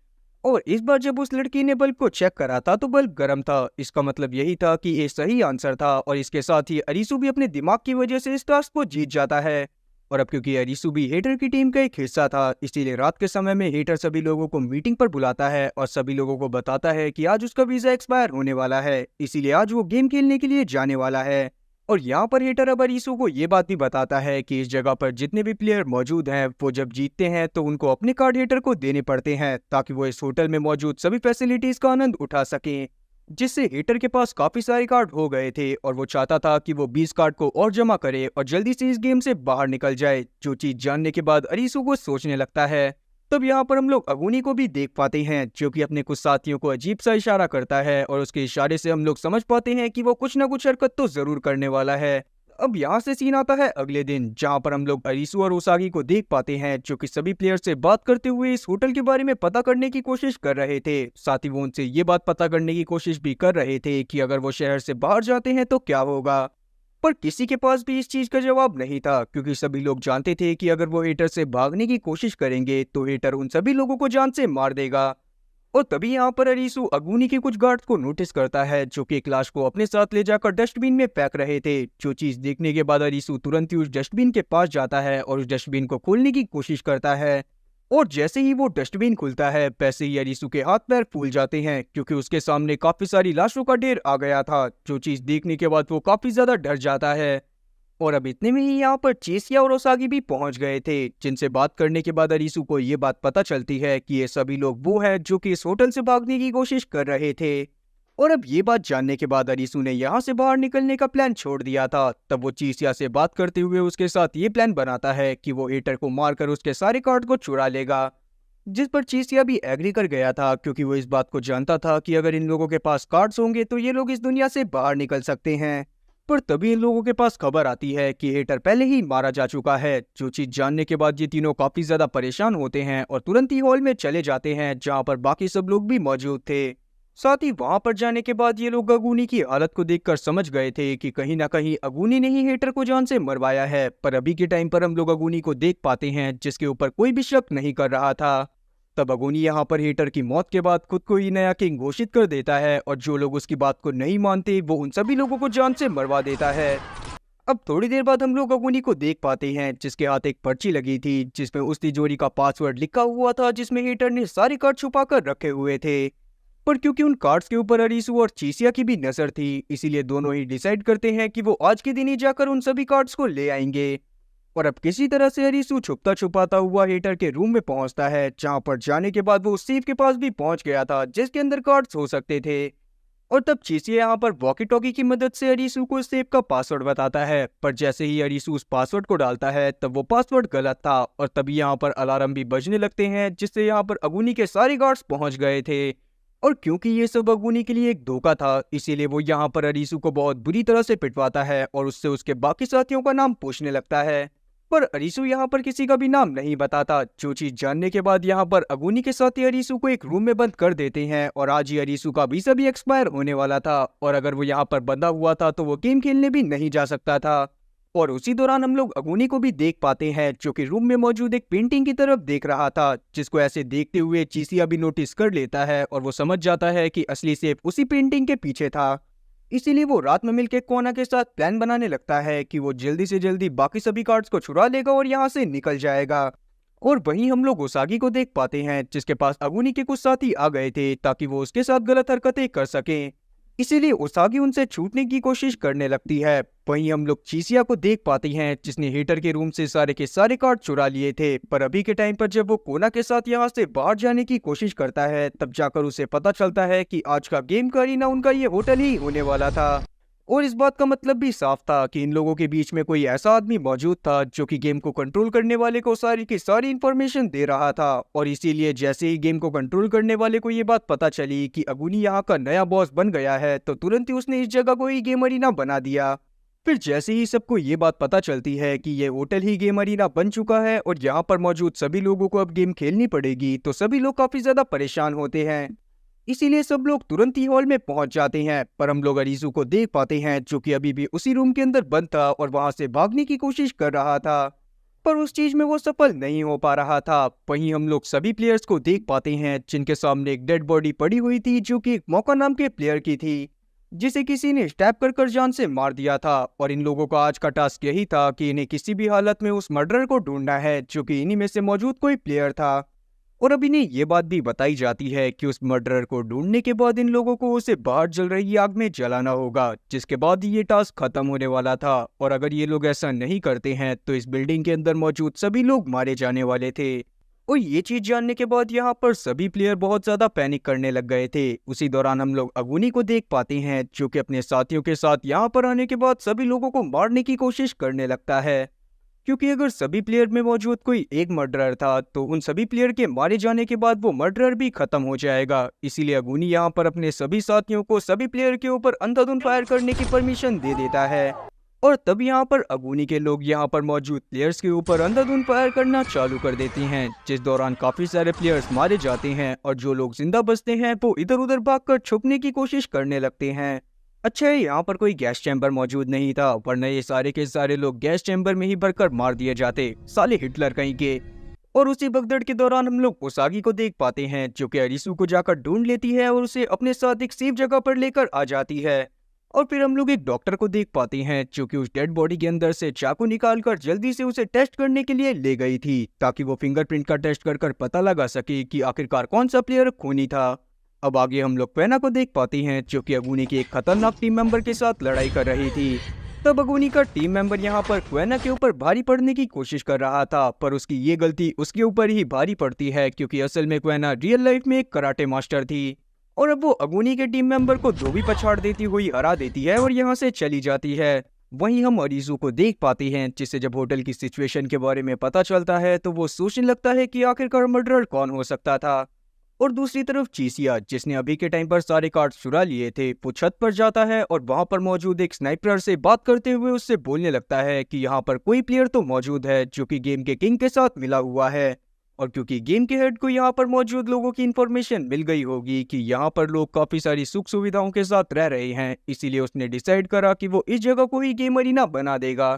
और इस बार जब उस लड़की ने बल्ब को चेक करा था तो बल्ब गर्म था। इसका मतलब यही था कि ये सही आंसर था और इसके साथ ही अरीसू भी अपने दिमाग की वजह से इस टास्क को जीत जाता है। और अब क्योंकि अरीसू भी हेटर की टीम का एक हिस्सा था, इसीलिए रात के समय में हेटर सभी लोगों को मीटिंग पर बुलाता है और सभी लोगों को बताता है कि आज उसका वीजा एक्सपायर होने वाला है, इसीलिए आज वो गेम खेलने के लिए जाने वाला है। और यहाँ पर हेटर अब अरीसू को ये बात भी बताता है कि इस जगह पर जितने भी प्लेयर मौजूद हैं वो जब जीतते हैं तो उनको अपने कार्ड हेटर को देने पड़ते हैं, ताकि वो इस होटल में मौजूद सभी फैसिलिटीज का आनंद उठा सकें। जिससे हेटर के पास काफी सारे कार्ड हो गए थे और वो चाहता था कि वो 20 कार्ड को और जमा करे और जल्दी से इस गेम से बाहर निकल जाए। जो चीज जानने के बाद अरीसू को सोचने लगता है। तब यहाँ पर हम लोग अगुनी को भी देख पाते हैं, जो कि अपने कुछ साथियों को अजीब सा इशारा करता है और उसके इशारे से हम लोग समझ पाते हैं कि वो कुछ ना कुछ हरकत तो जरूर करने वाला है। अब यहाँ से सीन आता है अगले दिन, जहाँ पर हम लोग अरीसू और उसागी को देख पाते हैं, जो कि सभी प्लेयर से बात करते हुए इस होटल के बारे में पता करने की कोशिश कर रहे थे। साथ ही वो उनसे ये बात पता करने की कोशिश भी कर रहे थे कि अगर वो शहर से बाहर जाते हैं तो क्या होगा। पर किसी के पास भी इस चीज का जवाब नहीं था, क्योंकि सभी लोग जानते थे कि अगर वो हेटर से भागने की कोशिश करेंगे तो हेटर उन सभी लोगों को जान से मार देगा। और तभी यहाँ पर अरीसू अगुनी के कुछ गार्ड्स को नोटिस करता है, जो कि एक लाश को अपने साथ ले जाकर डस्टबिन में फेंक रहे थे। जो चीज देखने के बाद अरीसू तुरंत ही उस डस्टबिन के पास जाता है और उस डस्टबिन को खोलने की कोशिश करता है। और जैसे ही वो डस्टबिन खुलता है वैसे ही अरीसू के हाथ पैर फूल जाते हैं, क्योंकि उसके सामने काफी सारी लाशों का ढेर आ गया था। जो चीज देखने के बाद वो काफी ज्यादा डर जाता है। और अब इतने में ही यहाँ पर चेसिया और ओसागी भी पहुंच गए थे, जिनसे बात करने के बाद अरीसू को ये बात पता चलती है कि ये सभी लोग वो हैं जो कि इस होटल से भागने की कोशिश कर रहे थे। और अब ये बात जानने के बाद अरीसू ने यहाँ से बाहर निकलने का प्लान छोड़ दिया था। तब वो चीसिया से बात करते हुए उसके साथ ये प्लान बनाता है कि वो हेटर को मारकर उसके सारे कार्ड को चुरा लेगा, जिस पर चीसिया भी एग्री कर गया था, क्योंकि वो इस बात को जानता था कि अगर इन लोगों के पास कार्ड्स होंगे तो ये लोग इस दुनिया से बाहर निकल सकते हैं। पर तभी इन लोगों के पास खबर आती है कि हेटर पहले ही मारा जा चुका है। जो चीज जानने के बाद ये तीनों काफी ज्यादा परेशान होते हैं और तुरंत ही हॉल में चले जाते हैं, जहां पर बाकी सब लोग भी मौजूद थे। साथ ही वहां पर जाने के बाद ये लोग अगूनी की हालत को देखकर समझ गए थे कि कहीं ना कहीं अगूनी ने ही हेटर को जान से मरवाया है। पर अभी के टाइम पर हम लोग अगूनी को देख पाते हैं, जिसके ऊपर कोई भी शक नहीं कर रहा था। तब अगूनी यहाँ पर हेटर की मौत के बाद खुद को ही नया किंग घोषित कर देता है और जो लोग उसकी बात को नहीं मानते वो उन सभी लोगों को जान से मरवा देता है। अब थोड़ी देर बाद हम लोग अगूनी को देख पाते हैं, जिसके हाथ एक पर्ची लगी थी जिसमें उस तिजोरी का पासवर्ड लिखा हुआ था, जिसमें हेटर ने सारे कार्ड छुपा कर रखे हुए थे। पर क्योंकि उन कार्ड्स के ऊपर अरीसू और चीसिया की भी नजर थी, इसीलिए दोनों ही डिसाइड करते हैं कि वो आज के दिन ही जाकर उन सभी कार्ड्स को ले आएंगे। और अब किसी तरह से अरीसू छुपता छुपाता हुआ हेटर के रूम में पहुंचता है, जहां पर जाने के बाद वो उस सेफ के पास भी पहुंच गया था जिसके अंदर कार्ड्स हो सकते थे। और तब चीसिया यहाँ पर वॉकी टॉकी की मदद से अरीसू को इस सेफ का पासवर्ड बताता है, पर जैसे ही अरीसू उस पासवर्ड को डालता है तब वो पासवर्ड गलत था और तभी यहाँ पर अलार्म भी बजने लगते हैं, जिससे यहाँ पर अगुनी के सारे गार्ड्स पहुंच गए थे। और क्योंकि ये सब अगुनी के लिए एक धोखा था, इसीलिए वो यहाँ पर अरीसू को बहुत बुरी तरह से पिटवाता है और उससे उसके बाकी साथियों का नाम पूछने लगता है। पर अरीसू यहाँ पर किसी का भी नाम नहीं बताता। जो चीज जानने के बाद यहाँ पर अगुनी के साथी अरीसू को एक रूम में बंद कर देते हैं और आज ही अरीसू का वीजा भी एक्सपायर होने वाला था और अगर वो यहाँ पर बंधा हुआ था तो वो गेम खेलने भी नहीं जा सकता था। और उसी दौरान हम लोग अगुनी को भी देख पाते हैं जो कि रूम में मौजूद एक पेंटिंग की तरफ देख रहा था, जिसको ऐसे देखते हुए चीसिया भी नोटिस कर लेता है और वो समझ जाता है कि असली सेफ उसी पेंटिंग के पीछे था। इसीलिए वो रात में मिलकर कोना के साथ प्लान बनाने लगता है कि वो जल्दी से जल्दी बाकी सभी कार्ड्स को चुरा लेगा और यहाँ से निकल जाएगा। और वहीं हम लोग उसागी को देख पाते हैं जिसके पास अगुनी के कुछ साथी आ गए थे ताकि वो उसके साथ गलत हरकतें कर सकें। इसीलिए उसागी उनसे छूटने की कोशिश करने लगती है। वहीं हम लोग चीसिया को देख पाते हैं जिसने हीटर के रूम से सारे के सारे कार्ड चुरा लिए थे, पर अभी के टाइम पर जब वो कोना के साथ यहाँ से बाहर जाने की कोशिश करता है तब जाकर उसे पता चलता है कि आज का गेम का अरीना उनका ये होटल ही होने वाला था। और इस बात का मतलब भी साफ था कि इन लोगों के बीच में कोई ऐसा आदमी मौजूद था जो कि गेम को कंट्रोल करने वाले को सारी की सारी इंफॉर्मेशन दे रहा था। और इसीलिए जैसे ही गेम को कंट्रोल करने वाले को ये बात पता चली कि अगुनी यहाँ का नया बॉस बन गया है तो तुरंत ही उसने इस जगह को ही गेम अरीना बना दिया। फिर जैसे ही सबको ये बात पता चलती है कि ये होटल ही गेम अरीना बन चुका है और यहाँ पर मौजूद सभी लोगों को अब गेम खेलनी पड़ेगी तो सभी लोग काफी ज्यादा परेशान होते हैं। इसीलिए सब लोग तुरंत ही हॉल में पहुंच जाते हैं, पर हम लोग अरीजू को देख पाते हैं जो कि अभी भी उसी रूम के अंदर बंद था और वहां से भागने की कोशिश कर रहा था, पर उस चीज में वो सफल नहीं हो पा रहा था। वहीं हम लोग सभी प्लेयर्स को देख पाते हैं जिनके सामने एक डेड बॉडी पड़ी हुई थी जो कि एक मौका नाम के प्लेयर की थी, जिसे किसी ने स्टैप कर कर जान से मार दिया था। और इन लोगों का आज का टास्क यही था कि इन्हें किसी भी हालत में उस मर्डरर को ढूंढना है जो कि इन्हीं में से मौजूद कोई प्लेयर था। और अब इन्हें ये बात भी बताई जाती है कि उस मर्डरर को ढूंढने के बाद इन लोगों को उसे बाहर जल रही आग में जलाना होगा, जिसके बाद ही ये टास्क खत्म होने वाला था। और अगर ये लोग ऐसा नहीं करते हैं तो इस बिल्डिंग के अंदर मौजूद सभी लोग मारे जाने वाले थे। और ये चीज जानने के बाद यहाँ पर सभी प्लेयर बहुत ज्यादा पैनिक करने लग गए थे। उसी दौरान हम लोग अगुनी को देख पाते हैं जो कि अपने साथियों के साथ यहाँ पर आने के बाद सभी लोगों को मारने की कोशिश करने लगता है, क्योंकि अगर सभी प्लेयर में मौजूद कोई एक मर्डरर था तो उन सभी प्लेयर के मारे जाने के बाद वो मर्डरर भी खत्म हो जाएगा। इसीलिए अगुनी यहाँ पर अपने सभी साथियों को सभी प्लेयर के ऊपर अंधाधुंध फायर करने की परमिशन दे देता है। और तब यहाँ पर अगुनी के लोग यहाँ पर मौजूद प्लेयर्स के ऊपर अंधाधुंध फायर करना चालू कर देते हैं, जिस दौरान काफी सारे प्लेयर्स मारे जाते हैं और जो लोग जिंदा बचते हैं वो इधर उधर भागकर छुपने की कोशिश करने लगते हैं। अच्छा है यहाँ पर कोई गैस चैम्बर मौजूद नहीं था, वरना ये सारे के सारे लोग गैस चैम्बर में ही भरकर मार दिए जाते, साले हिटलर कहीं के। और उसी भगदड़ के दौरान हम लोग उसागी को देख पाते हैं जो कि अरीसू को जाकर ढूंढ लेती है और उसे अपने साथ एक सेफ जगह पर लेकर आ जाती है। और फिर हम लोग एक डॉक्टर को देख पाते हैं जो कि उस डेड बॉडी के अंदर से चाकू निकालकर जल्दी से उसे टेस्ट करने के लिए ले गई थी, ताकि वो फिंगरप्रिंट का टेस्ट कर पता लगा सके कि आखिरकार कौन सा प्लेयर खूनी था। अब आगे हम लोग क्वेना को देख पाते हैं जो कि अगुनी के एक खतरनाक टीम मेंबर के साथ लड़ाई कर रही थी। तब अगुनी का टीम मेंबर यहाँ पर क्वेना के ऊपर भारी पड़ने की कोशिश कर रहा था, पर उसकी ये गलती उसके ऊपर ही भारी पड़ती है क्योंकि असल में क्वेना रियल लाइफ में एक कराटे मास्टर थी। और अब वो अगुनी के टीम मेंबर को धोबी पछाड़ देती हुई हरा देती है और यहाँ से चली जाती है। वहीं हम अरीजू को देख पाते हैं जिसे जब होटल की सिचुएशन के बारे में पता चलता है तो वो सोचने लगता है कि आखिरकार मर्डरर कौन हो सकता था। और दूसरी तरफ चीसिया, जिसने अभी के टाइम पर सारे कार्ड चुरा लिए थे, वो छत पर जाता है और वहां पर मौजूद एक स्नाइपर से बात करते हुए उससे बोलने लगता है कि यहाँ पर कोई प्लेयर तो मौजूद है जो कि गेम के किंग के साथ मिला हुआ है। और क्योंकि गेम के हेड को यहाँ पर मौजूद लोगों की इन्फॉर्मेशन मिल गई होगी कि यहाँ पर लोग काफी सारी सुख सुविधाओं के साथ रह रहे हैं, इसीलिए उसने डिसाइड करा कि वो इस जगह को ही गेम अरीना बना देगा।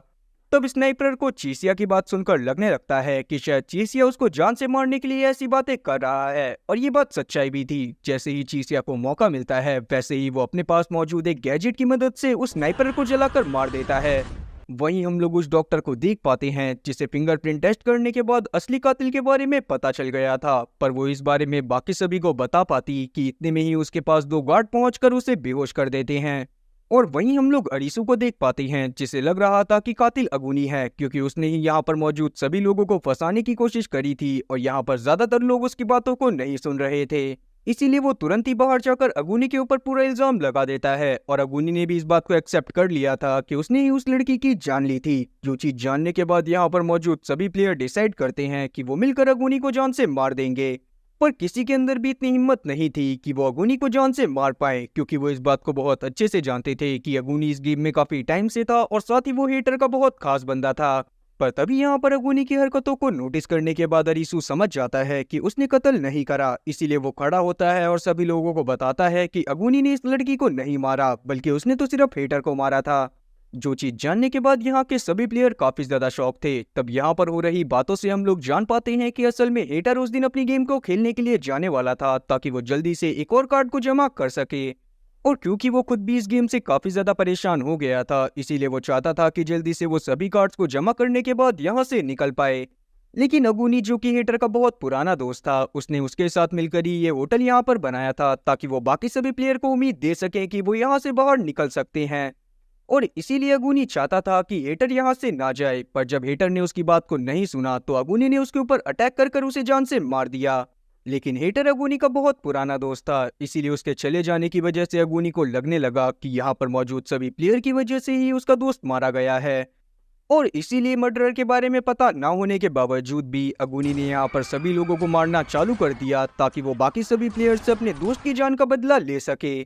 तब स्नाइपर को चीसिया की बात सुनकर लगने लगता है कि शायद चीसिया उसको जान से मारने के लिए ऐसी बातें कर रहा है, और ये बात सच्चाई भी थी। जैसे ही चीसिया को मौका मिलता है वैसे ही वो अपने पास मौजूद एक गैजेट की मदद से उस स्नाइपर को जलाकर मार देता है। वहीं हम लोग उस डॉक्टर को देख पाते हैं जिसे फिंगरप्रिंट टेस्ट करने के बाद असली कातिल के बारे में पता चल गया था, पर वो इस बारे में बाकी सभी को बता पाती कि इतने में ही उसके पास दो गार्ड पहुंचकर उसे बेहोश कर देते हैं। और वहीं हम लोग अरीसू को देख पाते हैं जिसे लग रहा था कि कातिल अगुनी है, क्योंकि उसने ही यहाँ पर मौजूद सभी लोगों को फंसाने की कोशिश करी थी और यहाँ पर ज्यादातर लोग उसकी बातों को नहीं सुन रहे थे। इसीलिए वो तुरंत ही बाहर जाकर अगुनी के ऊपर पूरा इल्जाम लगा देता है, और अगुनी ने भी इस बात को एक्सेप्ट कर लिया था कि उसने ही उस लड़की की जान ली थी। जो चीज जानने के बाद यहाँ पर मौजूद सभी प्लेयर डिसाइड करते हैं कि वो मिलकर अगुनी को जान से मार देंगे। पर किसी के अंदर भी इतनी हिम्मत नहीं थी कि वो अगुनी को जान से मार पाए, क्योंकि वो इस बात को बहुत अच्छे से जानते थे कि अगुनी इस गेम में काफी टाइम से था और साथ ही वो हेटर का बहुत खास बंदा था। पर तभी यहाँ पर अगुनी की हरकतों को नोटिस करने के बाद अरीसू समझ जाता है कि उसने कत्ल नहीं करा, इसीलिए वो खड़ा होता है और सभी लोगों को बताता है कि अगुनी ने इस लड़की को नहीं मारा, बल्कि उसने तो सिर्फ हेटर को मारा था। जो चीज जानने के बाद यहाँ के सभी प्लेयर काफी ज्यादा शॉक थे। तब यहाँ पर हो रही बातों से हम लोग जान पाते हैं कि असल में हेटर उस दिन अपनी गेम को खेलने के लिए जाने वाला था, ताकि वो जल्दी से एक और कार्ड को जमा कर सके। और क्योंकि वो खुद भी इस गेम से काफी ज्यादा परेशान हो गया था, इसीलिए वो चाहता था कि जल्दी से वो सभी कार्ड्स को जमा करने के बाद यहाँ से निकल पाए। लेकिन अगुनी, जो कि हेटर का बहुत पुराना दोस्त था, उसने उसके साथ मिलकर ही ये होटल यहाँ पर बनाया था, ताकि वो बाकी सभी प्लेयर को उम्मीद दे सके कि वो यहाँ से बाहर निकल सकते हैं। और इसीलिए अगुनी चाहता था कि हेटर यहाँ से ना जाए। पर जब हेटर ने उसकी बात को नहीं सुना तो अगुनी ने उसके ऊपर अटैक कर उसे जान से मार दिया। लेकिन हेटर अगुनी का बहुत पुराना दोस्त था, इसीलिए उसके चले जाने की वजह से अगुनी को लगने लगा कि यहाँ पर मौजूद सभी प्लेयर की वजह से ही उसका दोस्त मारा गया है। और इसीलिए मर्डरर के बारे में पता ना होने के बावजूद भी अगुनी ने यहाँ पर सभी लोगों को मारना चालू कर दिया, ताकि वो बाकी सभी प्लेयर से अपने दोस्त की जान का बदला ले सके,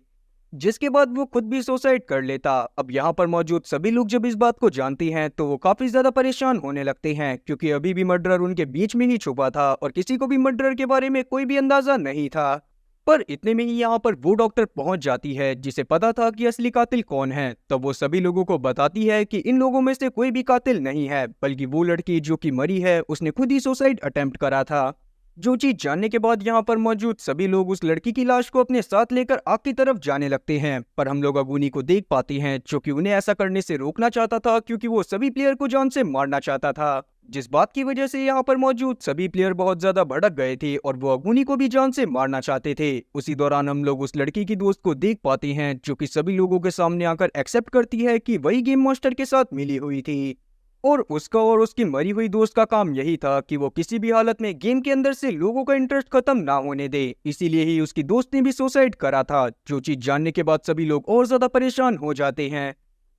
जिसके बाद वो खुद भी सुसाइड कर लेता। अब यहाँ पर मौजूद सभी लोग जब इस बात को जानते हैं तो वो काफी ज्यादा परेशान होने लगते हैं, क्योंकि अभी भी मर्डरर उनके बीच में ही छुपा था और किसी को भी मर्डरर के बारे में कोई भी अंदाजा नहीं था। पर इतने में ही यहाँ पर वो डॉक्टर पहुंच जाती है जिसे पता था कि असली कातिल कौन है। तब वो सभी लोगों को बताती है कि इन लोगों में से कोई भी कातिल नहीं है, बल्कि वो लड़की जो कि मरी है उसने खुद ही सुसाइड अटेम्प्ट करा था। जो चीज जानने के बाद यहाँ पर मौजूद सभी लोग उस लड़की की लाश को अपने साथ लेकर आग की तरफ जाने लगते हैं। पर हम लोग अगुनी को देख पाते हैं, जो कि उन्हें ऐसा करने से रोकना चाहता था, क्योंकि वो सभी प्लेयर को जान से मारना चाहता था, जिस बात की वजह से यहाँ पर मौजूद सभी प्लेयर बहुत ज्यादा भड़क गए थे और वो अगुनी को भी जान से मारना चाहते थे। उसी दौरान हम लोग उस लड़की की दोस्त को देख पाते हैं, जो कि सभी लोगों के सामने आकर एक्सेप्ट करती है कि वही गेम मास्टर के साथ मिली हुई थी। और उसका और उसकी मरी हुई दोस्त का काम यही था कि वो किसी भी हालत में गेम के अंदर से लोगों का इंटरेस्ट खत्म ना होने दे, इसीलिए ही उसकी दोस्त ने भी सुसाइड करा था। जो चीज जानने के बाद सभी लोग और ज्यादा परेशान हो जाते हैं।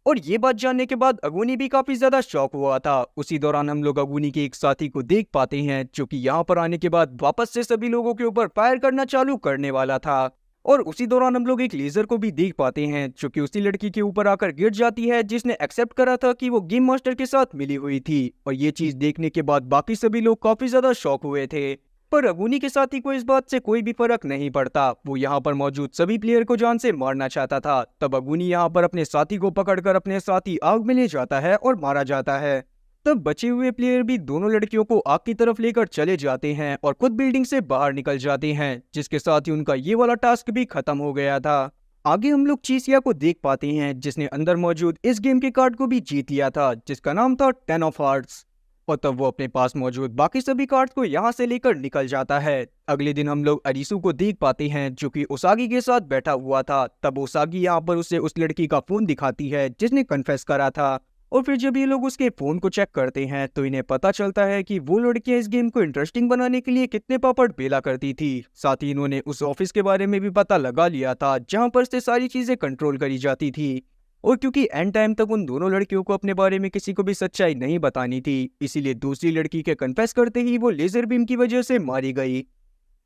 और ये बात जानने के बाद अगुनी भी काफी ज्यादा शॉक हुआ था। उसी दौरान हम लोग अगुनी के एक साथी को देख पाते हैं, जो कि यहाँ पर आने के बाद वापस से सभी लोगों के ऊपर फायर करना चालू करने वाला था। और उसी दौरान हम लोग एक लेजर को भी देख पाते हैं, जो कि उसी लड़की के ऊपर आकर गिर जाती है, जिसने एक्सेप्ट करा था कि वो गेम मास्टर के साथ मिली हुई थी। और ये चीज देखने के बाद बाकी सभी लोग काफी ज्यादा शॉक हुए थे। पर अगुनी के साथी को इस बात से कोई भी फर्क नहीं पड़ता, वो यहाँ पर मौजूद सभी प्लेयर को जान से मारना चाहता था। तब अगुनी यहाँ पर अपने साथी को पकड़कर अपने साथी आग में ले जाता है और मारा जाता है। तब बचे हुए प्लेयर भी दोनों लड़कियों को आग की तरफ लेकर चले जाते हैं और खुद बिल्डिंग से बाहर निकल जाते हैं, जिसके साथ ही उनका ये वाला टास्क भी खत्म हो गया था। आगे हम लोग चीसिया को देख पाते हैं, जिसने अंदर मौजूद इस गेम के कार्ड को भी जीत लिया था, जिसका नाम था 10 ऑफ हार्ट्स। और तब वो अपने पास मौजूद बाकी सभी कार्ड्स को यहाँ से लेकर निकल जाता है। अगले दिन हम लोग अरीसू को देख पाते हैं, जो कि उसागी के साथ बैठा हुआ था। तब उसागी यहाँ पर उसे उस लड़की का फोन दिखाती है जिसने कन्फेस करा था। और फिर जब ये लोग उसके फोन को चेक करते हैं तो इन्हें पता चलता है कि वो लड़कियां इस गेम को इंटरेस्टिंग बनाने के लिए कितने पापड़ बेला करती थी। साथ ही इन्होंने उस ऑफिस के बारे में भी पता लगा लिया था, जहां पर से सारी चीजें कंट्रोल करी जाती थी। और क्योंकि एंड टाइम तक उन दोनों लड़कियों को अपने बारे में किसी को भी सच्चाई नहीं बतानी थी, इसीलिए दूसरी लड़की के कन्फेस करते ही वो लेजर बीम की वजह से मारी गई।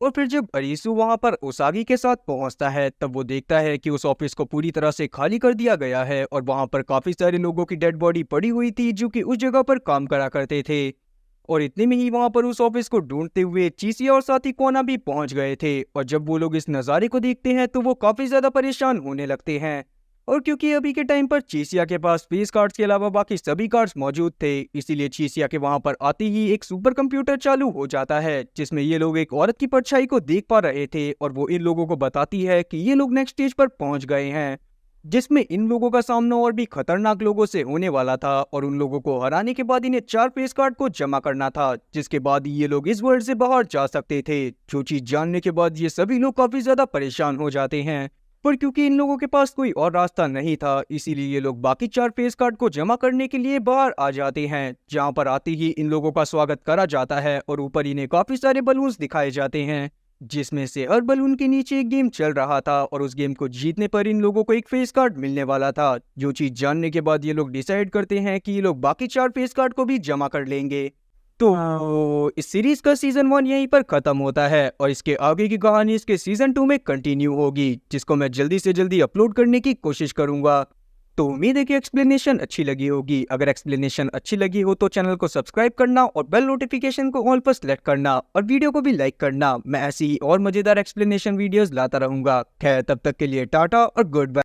और फिर जब अरीसू वहां पर उसागी के साथ पहुंचता है, तब वो देखता है कि उस ऑफिस को पूरी तरह से खाली कर दिया गया है और वहां पर काफी सारे लोगों की डेड बॉडी पड़ी हुई थी, जो कि उस जगह पर काम करा करते थे। और इतने में ही वहां पर उस ऑफिस को ढूंढते हुए चीसिया और साथी कोना भी पहुंच गए थे। और जब वो लोग इस नज़ारे को देखते हैं तो वो काफी ज्यादा परेशान होने लगते हैं। और क्योंकि अभी के टाइम पर चीसिया के पास फेस कार्ड्स के अलावा बाकी सभी कार्ड्स मौजूद थे, इसीलिए चीसिया के वहां पर आते ही एक सुपर कंप्यूटर चालू हो जाता है, जिसमें ये लोग एक औरत की परछाई को देख पा रहे थे। और वो इन लोगों को बताती है कि ये लोग नेक्स्ट स्टेज पर पहुंच गए हैं, जिसमें इन लोगों का सामना और भी खतरनाक लोगों से होने वाला था। और उन लोगों को हराने के बाद इन्हें 4 फेस कार्ड को जमा करना था, जिसके बाद ये लोग इस वर्ल्ड से बाहर जा सकते थे। जो चीज जानने के बाद ये सभी लोग काफी ज्यादा परेशान हो जाते हैं। पर क्योंकि इन लोगों के पास कोई और रास्ता नहीं था, इसीलिए ये लोग बाकी 4 फेस कार्ड को जमा करने के लिए बाहर आ जाते हैं, जहां पर आते ही इन लोगों का स्वागत करा जाता है और ऊपर इन्हें काफी सारे बलून्स दिखाए जाते हैं, जिसमें से हर बलून के नीचे एक गेम चल रहा था और उस गेम को जीतने पर इन लोगों को एक फेस कार्ड मिलने वाला था। जो चीज जानने के बाद ये लोग डिसाइड करते हैं कि ये लोग बाकी 4 फेस कार्ड को भी जमा कर लेंगे। तो इस सीरीज का सीजन 1 यहीं पर खत्म होता है और इसके आगे की कहानी इसके सीजन 2 में कंटिन्यू होगी, जिसको मैं जल्दी से जल्दी अपलोड करने की कोशिश करूंगा। तो उम्मीद है कि एक्सप्लेनेशन अच्छी लगी होगी। अगर एक्सप्लेनेशन अच्छी लगी हो तो चैनल को सब्सक्राइब करना और बेल नोटिफिकेशन को ऑल पर सेलेक्ट करना और वीडियो को भी लाइक करना। मैं ऐसी ही और मजेदार एक्सप्लेनेशन वीडियोस लाता रहूंगा। खैर, तब तक के लिए टाटा और गुड बाय।